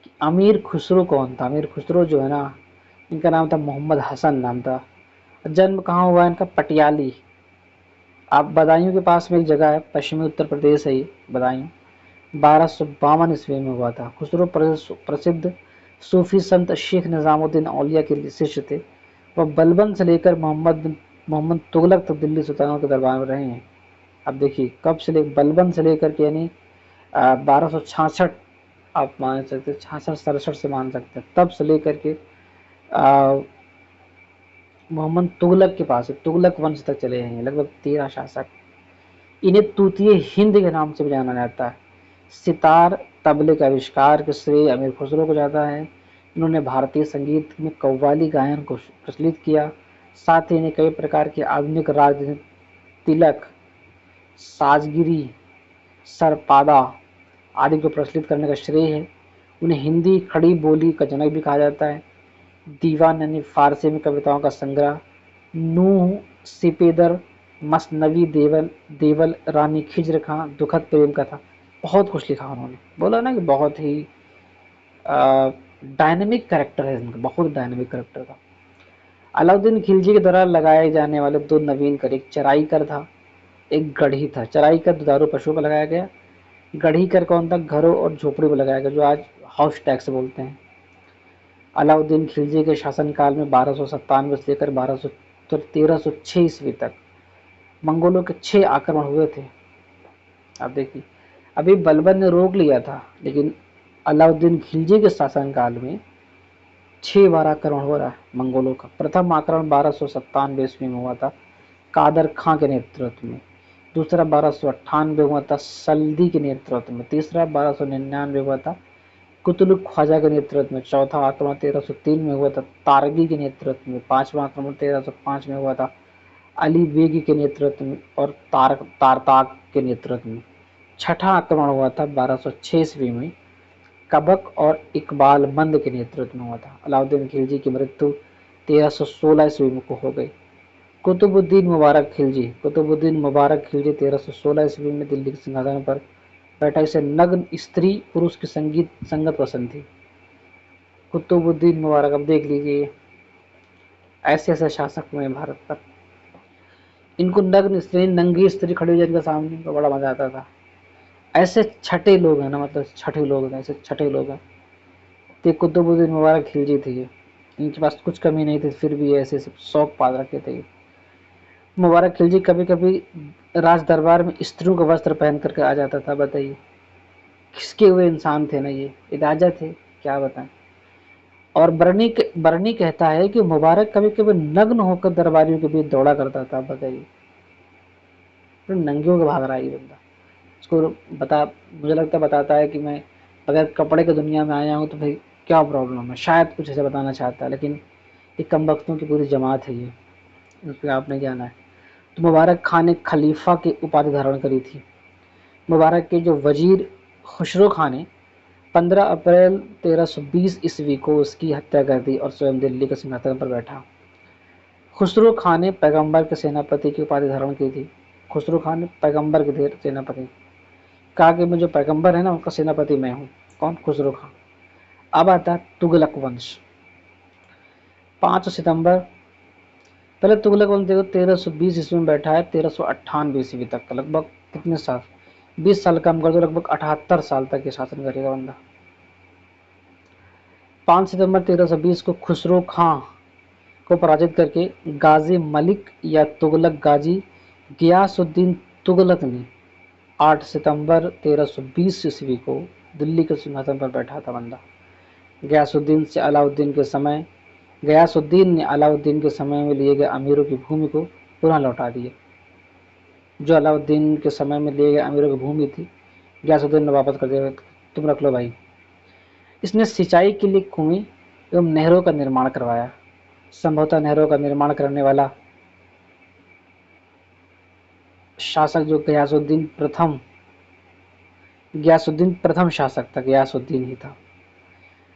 कि अमीर खुसरो कौन था? अमीर खुसरो जो है ना, इनका नाम था मोहम्मद हसन नाम था। जन्म कहाँ हुआ इनका? पटियाली। आप बदायूं के पास में एक जगह है, पश्चिमी उत्तर प्रदेश है ये बदायूं। 1252 ईस्वी में हुआ था। खुसरो प्रसिद्ध सूफी संत शेख निजामुद्दीन औलिया के शिष्य थे। वह बलबन से लेकर मोहम्मद बिन मोहम्मद तुगलक तो दिल्ली सुल्तानों के दरबार में रहे हैं। अब देखिए कब से ले बलबन से लेकर के यानी 1266 आप मान सकते हैं, 66-67 से मान सकते हैं, तब से लेकर के अ, मोहम्मद तुगलक के पास तुगलक वंश तक चले हैं लगभग 13 शासक। इन्हें तूतीय हिंद के नाम से भी जाना जाता है। सितार तबले के आविष्कार के श्रेय अमीर खुसरो को जाता है। इन्होंने भारतीय संगीत में कव्वाली गायन को प्रचलित किया। साथ ही इन्हें कई प्रकार के आधुनिक राग तिलक, साजगिरी, सरपादा आदि को प्रचलित करने का श्रेय है। उन्हें हिंदी खड़ी बोली का जनक भी कहा जाता है। दीवान यानी फारसी में कविताओं का संग्रह, नूह, सिपेदर, मसनवी, देवल देवल, रानी खिज्र खां, दुखद प्रेम कथा, बहुत कुछ लिखा उन्होंने। बोला ना कि बहुत ही डायनेमिक कैरेक्टर है इनका, बहुत डायनेमिक कैरेक्टर था। अलाउद्दीन खिलजी के द्वारा लगाए जाने वाले दो नवीन कर, एक चराई कर था, एक गढ़ी था। चराई कर दुधारू पशुओं पर लगाया गया, गढ़ी कर कौन था, घरों और झोपड़ी पर लगाया गया, जो आज हाउस टैक्स बोलते हैं। अलाउद्दीन खिलजी के शासनकाल में 1297 से लेकर 1306 ईस्वी तक मंगोलों के 6 आक्रमण हुए थे। आप देखिए अभी बलबन ने रोक लिया था, लेकिन अलाउद्दीन खिलजी के शासनकाल में 6 बार आक्रमण हो रहा है मंगोलों का। प्रथम आक्रमण 1297 ईस्वी में हुआ था कादर खां के नेतृत्व में। दूसरा 1298 हुआ था सल्दी के नेतृत्व में। तीसरा 1299 हुआ था कुतुब ख्वाजा के नेतृत्व में। चौथा आक्रमण 1303 में हुआ था तारगी के नेतृत्व में। पांचवा आक्रमण 1305 में हुआ था अली बेगी के नेतृत्व में और तारताक के नेतृत्व में। छठा आक्रमण हुआ था 1206 ईस्वी में कबक और इकबाल मंद के नेतृत्व में हुआ था। अलाउद्दीन खिलजी की मृत्यु 1316 ईस्वी में को हो गई। कुतुबुद्दीन मुबारक खिलजी 1316 ईस्वी में दिल्ली के सिंहासन पर बैठा। इसे नग्न स्त्री पुरुष की संगत पसंद थी। कुतुबुद्दीन मुबारक, अब देख लीजिए ऐसे ऐसे शासक हुए भारत पर। इनको नग्न स्त्री, नंगी स्त्री खड़ी हो जाए इनके सामने तो बड़ा मजा आता था। ऐसे छठे लोग हैं ना, मतलब छठे लोग हैं, ऐसे छठे लोग हैं। तो कुतुबुद्दीन मुबारक खिलजी थे ये, इनके पास कुछ कमी नहीं थी, फिर भी ऐसे शौक पाल रखे थे। मुबारक खिलजी कभी कभी राज दरबार में स्त्रियों का वस्त्र पहन करके आ जाता था। बताइए किसके हुए इंसान थे ना, ये राजा थे, क्या बताएं। और बरनी कहता है कि मुबारक कभी कभी नग्न होकर दरबारियों के बीच दौड़ा करता था। बताइए तो नंगे होकर भाग रहा है ये बंदा। उसको बता, मुझे लगता बताता है कि मैं अगर कपड़े की दुनिया में आया हूँ तो भाई क्या प्रॉब्लम है, शायद कुछ ऐसा बताना चाहता है, लेकिन ये कम वक्तों की पूरी जमात है ये, उस पर आपने जाना है। तो मुबारक खान ने खलीफा की उपाधि धारण करी थी। मुबारक के जो वजीर खुसरो खान ने 15 अप्रैल 1320 ईस्वी को उसकी हत्या कर दी और स्वयं दिल्ली के सिंहासन पर बैठा। खुसरो खान ने पैगंबर के सेनापति की उपाधि धारण की थी। खुसरो खान ने पैगंबर के सेनापति कहा कि मैं जो पैगंबर है ना उनका सेनापति मैं हूँ। कौन? खुसरो खान। अब आता है तुगलक वंश। 5 सितंबर, पहले तुगलक वंश देखो 1320 ईस्वी में बैठा है 1398 ईस्वी तक का, लगभग कितने साल, 20 साल कम कर दो, लगभग 78 साल तक ये शासन करेगा बंदा। 5 सितंबर 1320 को खुसरो खां को पराजित करके गाजी मलिक या तुगलक गाजी गियासुद्दीन तुगलक ने 8 सितंबर 1320 ईस्वी को दिल्ली के सिंहासन पर बैठा था बंदा। गयासुद्दीन ने अलाउद्दीन के समय में लिए गए अमीरों की भूमि को पुनः लौटा दिया। जो अलाउद्दीन के समय में लिए गए अमीरों की भूमि थी, गयासुद्दीन ने वापस कर दिया, तुम रख लो भाई। इसने सिंचाई के लिए कुएं एवं नहरों का निर्माण करवाया। संभवतः नहरों का निर्माण करने वाला शासक जो गयासुद्दीन प्रथम शासक था, गयासुद्दीन ही था।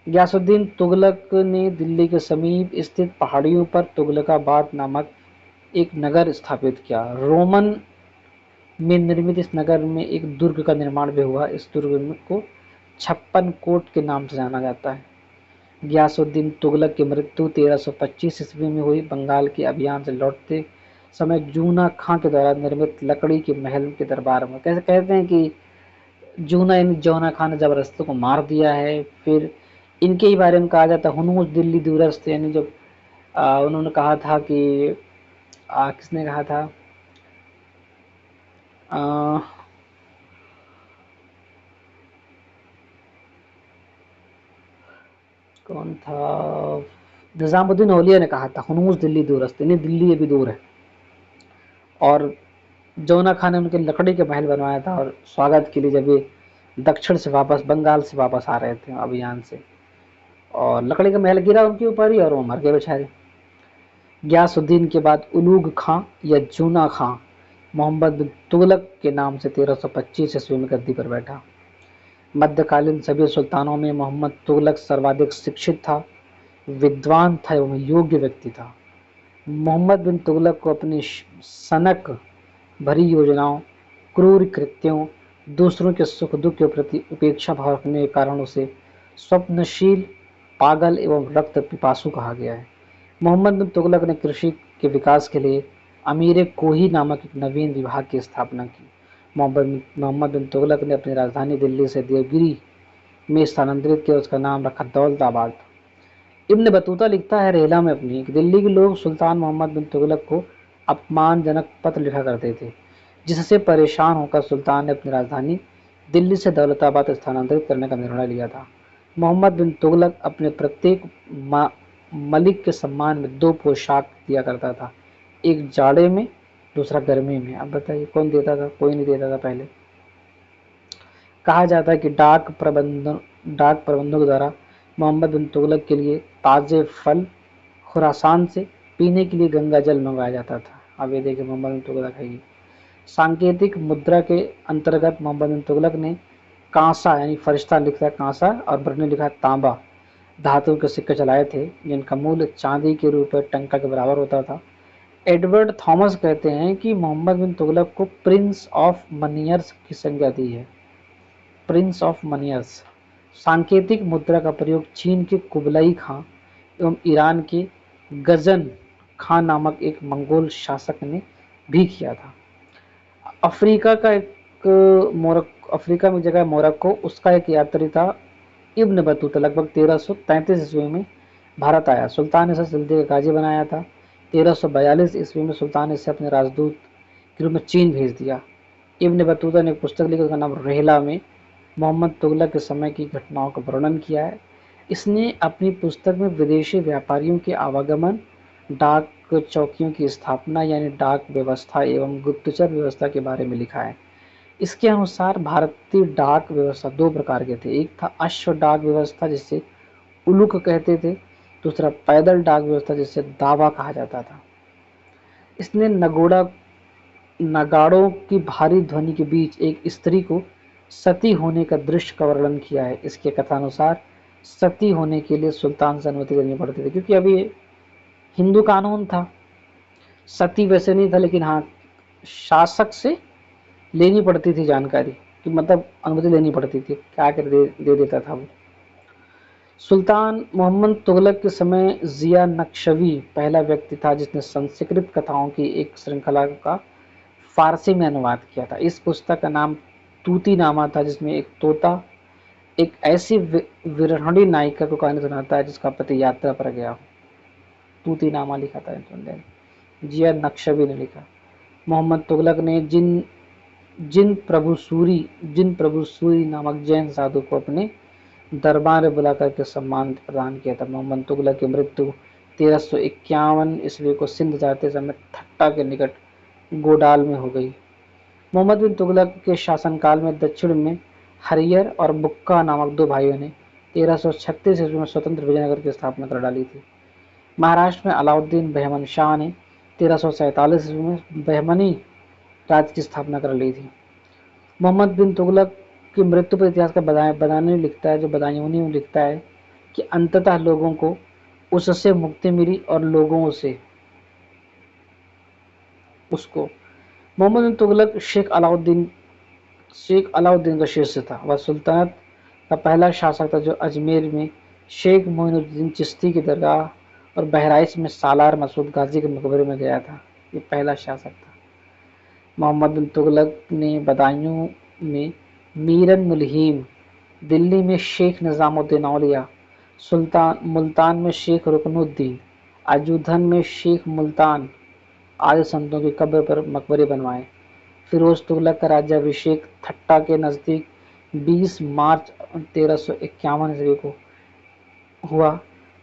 गयासुद्दीन तुगलक ने दिल्ली के समीप स्थित पहाड़ियों पर तुगलकाबाद नामक एक नगर स्थापित किया। रोमन में निर्मित इस नगर में एक दुर्ग का निर्माण भी हुआ। इस दुर्ग को 56 कोट के नाम से जाना जाता है। गयासुद्दीन तुगलक की मृत्यु 1325 ईस्वी में हुई। बंगाल के अभियान से लौटते समय जूना खां के द्वारा निर्मित लकड़ी के महल के दरबार में, कैसे कहते हैं कि जौना खान ने जबरदस्ती को मार दिया है। फिर इनके ही बारे में कहा जाता है हुनूस दिल्ली दूरस्थ, यानी जब उन्होंने कहा था कि किसने कहा था? आ, कौन था? निजामुद्दीन औलिया ने कहा था, हुनूस दिल्ली दूरस्थ, नहीं दिल्ली अभी दूर है। और जौना खान ने उनके लकड़ी के महल बनवाया था, और स्वागत के लिए जब ये दक्षिण से वापस, बंगाल से वापस आ रहे थे अभियान से, और लकड़ी का महल गिरा उनके ऊपर ही और वो मर गए बेचारे। गयासुद्दीन के बाद उलूग खां या जूना खां मोहम्मद बिन तुगलक के नाम से 1325 ईस्वी में गद्दी पर बैठा। मध्यकालीन सभी सुल्तानों में मोहम्मद तुगलक सर्वाधिक शिक्षित था, विद्वान था एवं योग्य व्यक्ति था। मोहम्मद बिन तुगलक को अपनी सनक भरी योजनाओं, क्रूर कृत्यों, दूसरों के सुख दुख के प्रति उपेक्षा भाव रखने के कारण उसे स्वप्नशील, पागल एवं रक्त पिपासु कहा गया है। मोहम्मद बिन तुगलक ने कृषि के विकास के लिए अमीर कोही नामक एक नवीन विभाग की स्थापना की। मोहम्मद बिन तुगलक ने अपनी राजधानी दिल्ली से देवगिरी में स्थानांतरित किया, उसका नाम रखा दौलताबाद। इब्न बतूता लिखता है रेला में अपनी कि दिल्ली के लोग सुल्तान मोहम्मद बिन तुगलक को अपमानजनक पत्र लिखा करते थे, जिससे परेशान होकर सुल्तान ने अपनी राजधानी दिल्ली से दौलताबाद स्थानांतरित करने का निर्णय लिया था। मोहम्मद बिन तुगलक अपने प्रत्येक मलिक के सम्मान में 2 पोशाक दिया करता था, एक जाड़े में, दूसरा गर्मी में। अब बताइए कौन देता था? कोई नहीं देता था पहले। कहा जाता है कि डाक प्रबंधक द्वारा मोहम्मद बिन तुगलक के लिए ताजे फल खुरासान से, पीने के लिए गंगा जल मंगवाया जाता था। अब ये देखिए मोहम्मद बिन तुगलक है ये। सांकेतिक मुद्रा के अंतर्गत मोहम्मद बिन तुगलक ने कांसा यानी फरिश्ता लिखा है कांसा, और बरनी लिखा है तांबा, धातु के सिक्के चलाए थे, जिनका मूल्य चांदी के रुपए टंका के बराबर होता था। एडवर्ड थॉमस कहते हैं कि मोहम्मद बिन तुगलक को प्रिंस ऑफ मनियर्स की संज्ञा दी है। प्रिंस ऑफ मनियर्स। सांकेतिक मुद्रा का प्रयोग चीन के कुबलाई खां एवं ईरान के गजन खां नामक एक मंगोल शासक ने भी किया था। अफ्रीका का अफ्रीका में जगह मोरक्को, उसका एक यात्री था इब्न बतूता, लगभग 1333 ईस्वी में भारत आया। सुल्तान ने इसे सिल्दी का गाजी बनाया था। 1342 ईस्वी में सुल्तान ने इसे अपने राजदूत के रूप में चीन भेज दिया। इब्न बतूता ने एक पुस्तक लिखी, उसका नाम रेहला में मोहम्मद तुगलक के समय की घटनाओं का वर्णन किया है। इसने अपनी पुस्तक में विदेशी व्यापारियों के आवागमन, डाक चौकियों की स्थापना यानी डाक व्यवस्था एवं गुप्तचर व्यवस्था के बारे में लिखा है। इसके अनुसार भारतीय डाक व्यवस्था 2 प्रकार के थे। एक था अश्व डाक व्यवस्था, जिसे उलुक कहते थे। दूसरा पैदल डाक व्यवस्था, जिसे दावा कहा जाता था। इसने नगाड़ों की भारी ध्वनि के बीच एक स्त्री को सती होने का दृश्य का वर्णन किया है। इसके कथानुसार सती होने के लिए सुल्तान से अनुमति लेनी पड़ती थी, क्योंकि अभी हिंदू कानून था। सती वैसे नहीं था, लेकिन हाँ शासक से लेनी पड़ती थी जानकारी, कि मतलब अनुमति लेनी पड़ती थी, क्या कर दे देता था वो। सुल्तान मोहम्मद तुगलक के समय जिया नक्शवी पहला व्यक्ति था जिसने संस्कृत कथाओं की एक श्रृंखला का फारसी में अनुवाद किया था। इस पुस्तक का नाम तूतीनामा था, जिसमें एक तोता एक ऐसी विरहणी नायिका को कहानी सुनाता है जिसका पति यात्रा पर गया हो। तूतीनामा लिखा था जिया नक्शवी ने लिखा। मोहम्मद तुगलक ने जिन प्रभु सूरी नामक जैन साधु को अपने दरबार में बुला करके सम्मान प्रदान किया था। मोहम्मद तुगलक की मृत्यु 1351 ईस्वी को सिंध जाते समय ठट्टा के निकट गोडाल में हो गई। मोहम्मद बिन तुगलक के शासनकाल में दक्षिण में हरियर और बुक्का नामक 2 भाइयों ने 1336 ईस्वी में स्वतंत्र विजयनगर की स्थापना कर डाली थी। महाराष्ट्र में अलाउद्दीन बहमन शाह ने 1347 ईस्वी में बहमनी राज्य की स्थापना कर ली थी। मोहम्मद बिन तुगलक की मृत्यु पर इतिहास का बदायूनी लिखता है, जो बदायूनी में लिखता है कि अंततः लोगों को उससे मुक्ति मिली और लोगों से उसको। मोहम्मद बिन तुगलक शेख अलाउद्दीन का शिष्य था। वह सुल्तानत का पहला शासक था जो अजमेर में शेख मोइनुद्दीन चिश्ती की दरगाह और बहराइच में सालार मसूद गाजी के मकबरे में गया था। ये पहला शासक था। मोहम्मद बिन तुगलक ने बदायूं में मीरन मुलहीम, दिल्ली में शेख निजामुद्दीन औलिया, मुल्तान में शेख रुकनुद्दीन, अजूधन में शेख मुल्तान आदि संतों की कब्र पर मकबरे बनवाए। फिरोज तुगलक का राज्याभिषेक थट्टा के नज़दीक 20 मार्च 1351 ईस्वी को हुआ।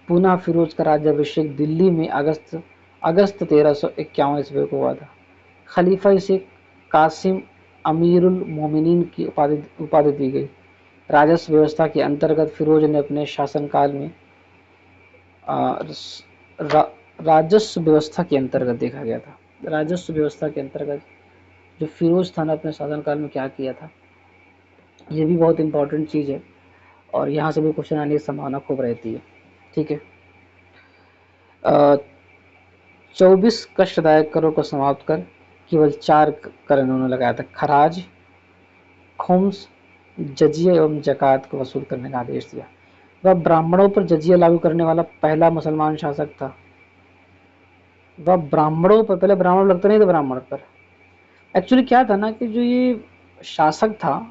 पुनः फिरोज का राज्याभिषेक दिल्ली में अगस्त 1351 ईस्वी को हुआ था। खलीफा इसे कासिम अमीरुल मोमिनीन की उपाधि दी गई। राजस्व व्यवस्था के अंतर्गत फिरोज ने अपने शासनकाल में राजस्व व्यवस्था के अंतर्गत देखा गया था। राजस्व व्यवस्था के अंतर्गत जो फिरोज था ने अपने शासनकाल में क्या किया था, ये भी बहुत इंपॉर्टेंट चीज़ है और यहाँ से भी क्वेश्चन आने की संभावना खूब रहती है। ठीक है, 24 कष्टदायक करों को समाप्त कर केवल 4 कर इन्होंने लगाया था। खराज, खुम्स, जजिया एवं जकात को वसूल करने का आदेश दिया। वह ब्राह्मणों पर जजिया लागू करने वाला पहला मुसलमान शासक था। वह ब्राह्मणों पर, पहले ब्राह्मण लगते नहीं थे ब्राह्मण पर। एक्चुअली क्या था ना कि जो ये शासक था,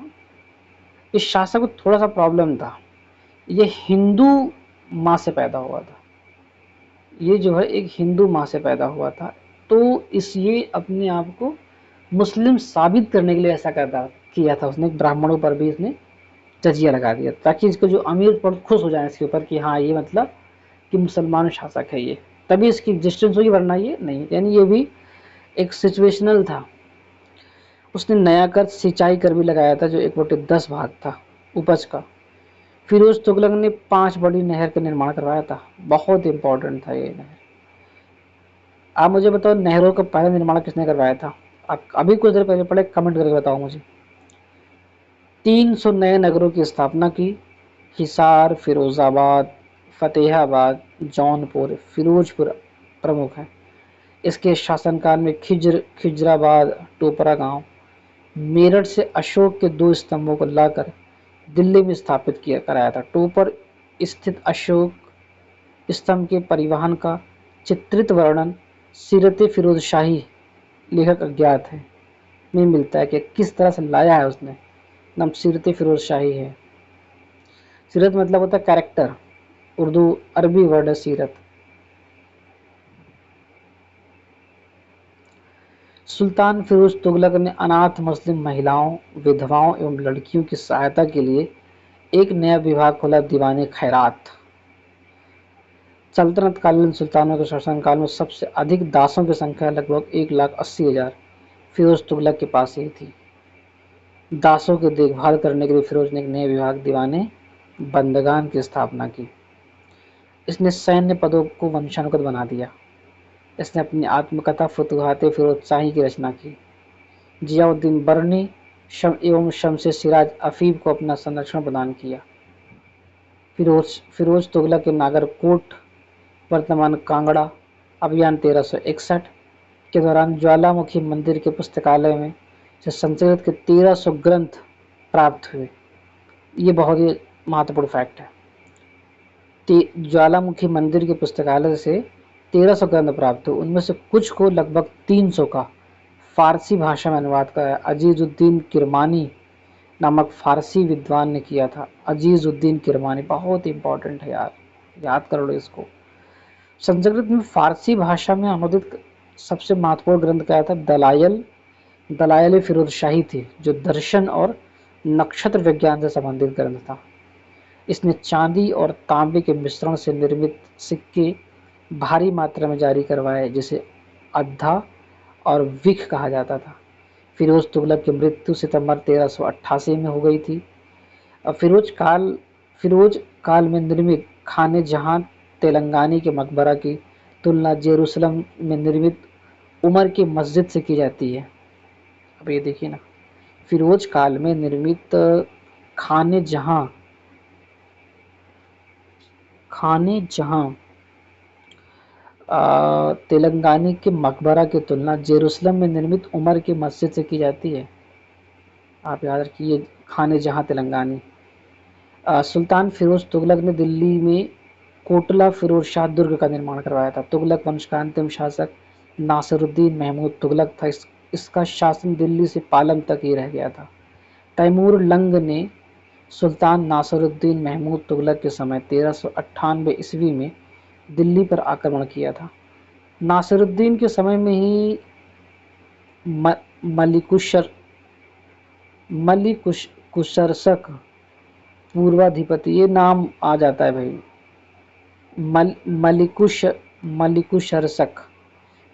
इस शासक को थोड़ा सा प्रॉब्लम था। ये हिंदू माँ से पैदा हुआ था, ये जो है एक हिंदू माँ से पैदा हुआ था, तो इस ये अपने आप को मुस्लिम साबित करने के लिए ऐसा किया था उसने। ब्राह्मणों पर भी इसने जजिया लगा दिया ताकि इसको जो अमीर पर खुश हो जाए इसके ऊपर कि हाँ ये मतलब कि मुसलमान शासक है ये, तभी इसकी एग्जिस्टेंस हुई, वरना ये नहीं। यानी ये भी एक सिचुएशनल था। उसने नया कर सिंचाई कर भी लगाया था जो 1/10 भाग था उपज का। फिरोज तुगलक ने 5 बड़ी नहर का निर्माण करवाया था। बहुत इंपॉर्टेंट था ये नहर। आप मुझे बताओ नहरों का पहला निर्माण किसने करवाया था? आप अभी कुछ देर पहले पढ़े, कमेंट करके बताओ मुझे। 300 नए नगरों की स्थापना की। हिसार, फिरोजाबाद, फतेहाबाद, जौनपुर, फिरोजपुर प्रमुख हैं। इसके शासनकाल में खिजराबाद, टोपरा गांव, मेरठ से अशोक के 2 स्तंभों को लाकर दिल्ली में स्थापित किया कराया था। टोपर स्थित अशोक स्तंभ के परिवहन का चित्रित वर्णन सीरत फिरोज शाही लेखक अज्ञात है में मिलता है कि किस तरह से लाया है उसने। नाम सीरत फिरोज शाही है। सीरत मतलब होता है कैरेक्टर, उर्दू अरबी वर्ड है सीरत। सुल्तान फिरोज तुगलक ने अनाथ मुस्लिम महिलाओं, विधवाओं एवं लड़कियों की सहायता के लिए एक नया विभाग खोला, दीवाने खैरात। सल्तनत कालीन सुल्तानों के शासनकाल में सबसे अधिक दासों की संख्या लगभग 1,80,000 फिरोज तुगलक के पास ही थी। दासों की देखभाल करने के लिए फिरोज ने एक नए विभाग दीवाने बंदगान की स्थापना की। इसने सैन्य पदों को वंशानुगत बना दिया। इसने अपनी आत्मकथा फुतुहाते फिरोज शाही की रचना की। जियाउद्दीन बर्नी एवं शमसे सिराज अफीफ को अपना संरक्षण प्रदान किया। फिरोज तुगलक के नागरकोट वर्तमान कांगड़ा अभियान 1361 के दौरान ज्वालामुखी मंदिर के पुस्तकालय में से संस्कृत के 1300 ग्रंथ प्राप्त हुए। ये बहुत ही महत्वपूर्ण फैक्ट है। ज्वालामुखी मंदिर के पुस्तकालय से 1300 ग्रंथ प्राप्त हुए। उनमें से कुछ को लगभग 300 का फारसी भाषा में अनुवाद कराया अजीजुद्दीन किरमानी नामक फारसी विद्वान ने किया था। अजीजुद्दीन किरमानी बहुत इंपॉर्टेंट है यार, याद कर लो इसको। संस्कृत में फारसी भाषा में अनुदित सबसे महत्वपूर्ण ग्रंथ क्या था? दलायल फिरोज शाही थी, जो दर्शन और नक्षत्र विज्ञान से संबंधित ग्रंथ था। इसने चांदी और तांबे के मिश्रण से निर्मित सिक्के भारी मात्रा में जारी करवाए, जिसे अद्धा और विख कहा जाता था। फिरोज तुगलक की मृत्यु सितंबर 1388 में हो गई थी। फिरोज काल में निर्मित खाने जहां तेलंगानी के मकबरा की तुलना जेरूसलम में निर्मित उमर की मस्जिद से की जाती है। अब ये देखिए ना, फिरोज काल में निर्मित खाने जहां तेलंगानी के मकबरा की तुलना जेरूसलम में निर्मित उमर की मस्जिद से की जाती है। आप याद रखिए, खाने जहां तेलंगानी। सुल्तान फिरोज तुगलक ने दिल्ली में कोटला फिरोज शाह दुर्ग का निर्माण करवाया था। तुगलक वंश का अंतिम शासक नासिरुद्दीन महमूद तुगलक था। इसका शासन दिल्ली से पालम तक ही रह गया था। तैमूर लंग ने सुल्तान नासिरुद्दीन महमूद तुगलक के समय 1398 ईस्वी में दिल्ली पर आक्रमण किया था। नासिरुद्दीन के समय में ही म- मलिकुशर मलिकुशरसक पूर्वाधिपति, ये नाम आ जाता है भाई, मल मलिकुश मलिकुशरसक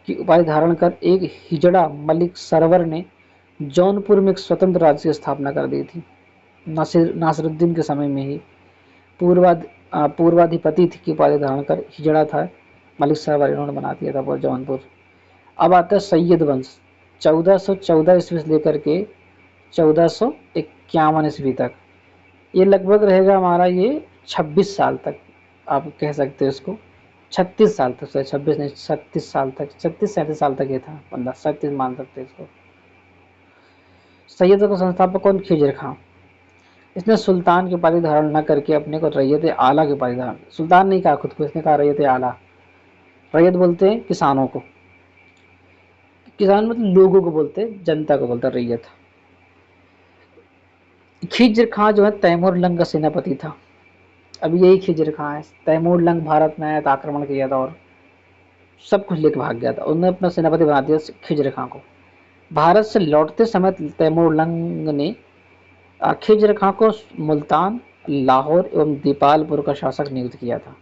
की उपाधि धारण कर एक हिजड़ा मलिक सरवर ने जौनपुर में एक स्वतंत्र राज्य की स्थापना कर दी थी। नासिरुद्दीन के समय में ही पूर्वाधिपति की उपाधि धारण कर हिजड़ा था मलिक सरवर, इन्होंने बना दिया था वो जौनपुर। अब आता है सैयद वंश, 1414 ईस्वी से लेकर के 1451 ईस्वी तक। ये लगभग रहेगा हमारा ये 26 साल तक, आप कह सकते हो इसको 36 साल तक, 26 नहीं 36 साल तक, 36-37 साल तक ये था बंदा, 37 मान सकते हैं इसको। सैयद का संस्थापक कौन? खिजर खां। इसने सुल्तान की उपाधि धारण न करके अपने को रैयत आला की उपाधि धारण, सुल्तान नहीं कहा खुद को, इसने कहा रैयत आला। रैयत बोलते हैं किसानों को, किसान मतलब लोगों को बोलते हैं, जनता को बोलता है रैयत। खिज्र खां जो है तैमूर लंग का सेनापति था। अब यही खिज्र खां है, तैमूर लंग भारत में आया था, आक्रमण किया था और सब कुछ लेके भाग गया था, उन्होंने अपना सेनापति बना दिया खिज्र खां को। भारत से लौटते समय तैमूर लंग ने खिज्र खां को मुल्तान, लाहौर एवं दीपालपुर का शासक नियुक्त किया था।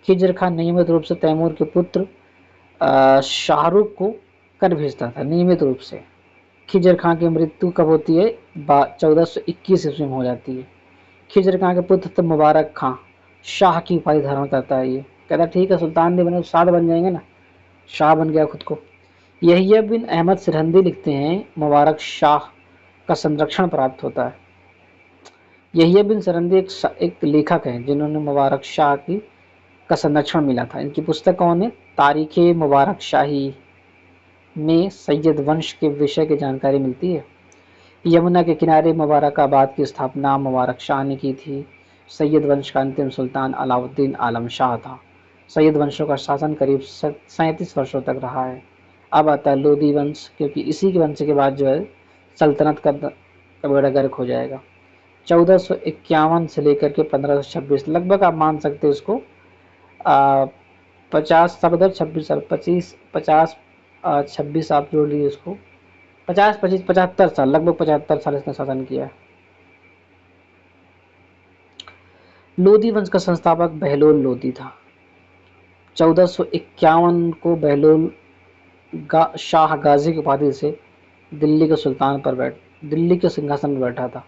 खिज्र खां नियमित रूप से तैमूर के पुत्र शाहरुख को कर भेजता था, नियमित रूप से। खिज्र खां की मृत्यु कब होती है? 1421 ईस्वी में हो जाती है। खिज्र खां के पुत्र थे मुबारक खां, शाह की उपाधि धारण करता है ये, कहता ठीक है सुल्तान नहीं बने शाह बन जाएंगे ना, शाह बन गया खुद को। यहिया बिन अहमद सिरहिंदी लिखते हैं मुबारक शाह का संरक्षण प्राप्त होता है। यहिया बिन सिरहिंदी एक लेखक हैं जिन्होंने मुबारक शाह की का संरक्षण मिला था। इनकी पुस्तक कौन है? तारीख मुबारक शाही में सैयद वंश के विषय की जानकारी मिलती है। यमुना के किनारे मुबारकाबाद की स्थापना मुबारक शाह ने की थी। सैयद वंश का अंतिम सुल्तान अलाउद्दीन आलम शाह था। सैयद वंशों का शासन करीब 37 वर्षों तक रहा है। अब आता है लोदी वंश, क्योंकि इसी के वंश के बाद जो है सल्तनत का बेड़ा गर्क हो जाएगा। 1451 से लेकर के 1526, लगभग आप मान सकते हो इसको 50 सब उधर 26 साल, 25 50 26 आप जोड़ लीजिए इसको, 50 25 75 साल, लगभग 75 साल इसने शासन किया। लोदी वंश का संस्थापक बहलोल लोदी था। 1451 को बहलोल शाह गाजी की उपाधि से दिल्ली के सिंहासन पर बैठा था।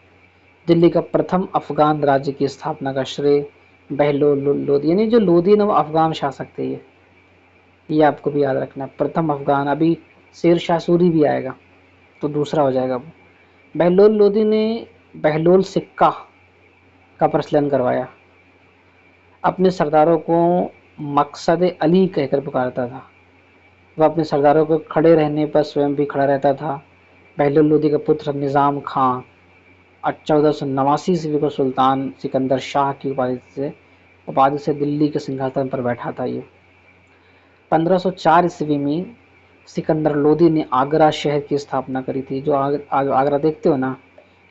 दिल्ली का प्रथम अफगान राज्य की स्थापना का श्रेय बहलोल लोदी, यानी जो लोदी ना वो अफगान शासक थे ये आपको भी याद रखना। प्रथम अफगान, अभी शेर शाह सूरी भी आएगा तो दूसरा हो जाएगा वो। बहलोल लोदी ने बहलोल सिक्का का प्रचलन करवाया। अपने सरदारों को मकसद अली कहकर पुकारता था। वह अपने सरदारों को खड़े रहने पर स्वयं भी खड़ा रहता था। बहलोल लोदी का पुत्र निज़ाम खां 1489 ईस्वी को सुल्तान सिकंदर शाह की उपाधि से दिल्ली के सिंहासन पर बैठा था ये। 1504 ईस्वी में सिकंदर लोदी ने आगरा शहर की स्थापना करी थी। जो आगरा देखते हो ना,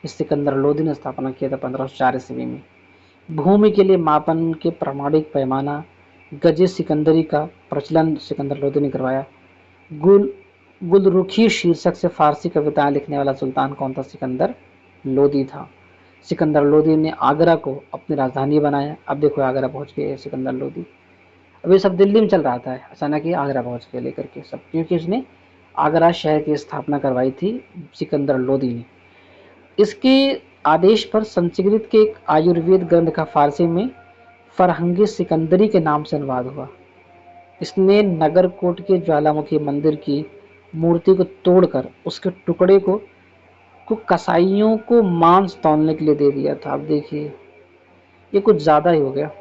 इस सिकंदर लोदी ने स्थापना किया था 1504 ईस्वी में। भूमि के लिए मापन के प्रामाणिक पैमाना गजे सिकंदरी का प्रचलन सिकंदर लोदी ने करवाया। गुलरुखी शीर्षक से फारसी कविताएं लिखने वाला सुल्तान कौन था? सिकंदर लोदी था। सिकंदर लोदी ने आगरा को अपनी राजधानी बनाया। अब देखो आगरा पहुंच गए सिकंदर लोदी। अब ये सब दिल्ली में चल रहा था, अचानक ही आगरा पहुंच गए लेकर के सब, क्योंकि उसने आगरा शहर की स्थापना करवाई थी सिकंदर लोदी ने। इसके आदेश पर संस्कृत के एक आयुर्वेद ग्रंथ का फारसी में फरहंग सिकंदरी के नाम से अनुवाद हुआ। इसने नगरकोट के ज्वालामुखी मंदिर की मूर्ति को तोड़कर उसके टुकड़े को कसाईयों को मांस तौलने के लिए दे दिया था। अब देखिए ये कुछ ज्यादा ही हो गया।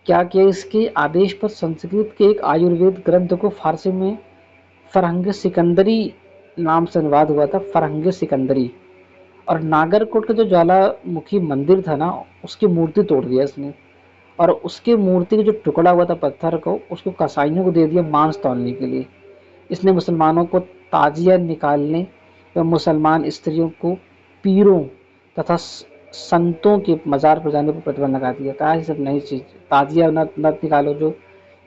क्या किया? इसके आदेश पर संस्कृत के एक आयुर्वेद ग्रंथ को फारसी में फरहंग सिकंदरी नाम से अनुवाद हुआ था, फरहंग सिकंदरी। और नागरकोट का जो ज्वालामुखी मंदिर था ना, उसकी मूर्ति तोड़ दिया इसने, और उसके मूर्ति का जो टुकड़ा हुआ था पत्थर को, उसको कसाईयों को दे दिया मांस तौलने के लिए। इसने मुसलमानों को ताजिया निकालने व मुसलमान स्त्रियों को पीरों तथा संतों के मज़ार पर जाने पर प्रतिबंध लगा दिया। कहा ये सब नई चीज़, ताजिया न निकालो, जो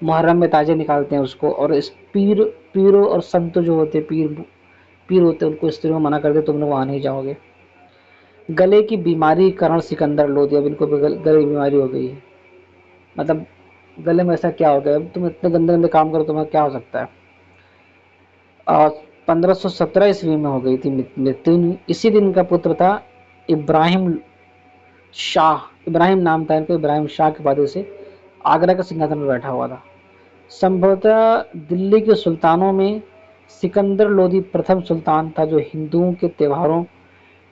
मुहर्रम में ताजे निकालते हैं उसको, और इस पीरों और संत जो होते हैं, पीर होते हैं, उनको स्त्रियों मना कर दे, तुम लोग वहाँ नहीं जाओगे। गले की बीमारी के कारण सिकंदर लोधी, अब इनको गले की बीमारी हो गई है, मतलब गले में ऐसा क्या हो गया, अब तुम इतने गंदे गंदे काम करो, तुम्हें क्या हो सकता है। 1517 ईस्वी में हो गई थी मृत्यु। इसी दिन का पुत्र था इब्राहिम शाह, इब्राहिम नाम था इनको, इब्राहिम शाह के बाद से आगरा का सिंहासन पर बैठा हुआ था। संभवतः दिल्ली के सुल्तानों में सिकंदर लोधी प्रथम सुल्तान था जो हिंदुओं के त्योहारों,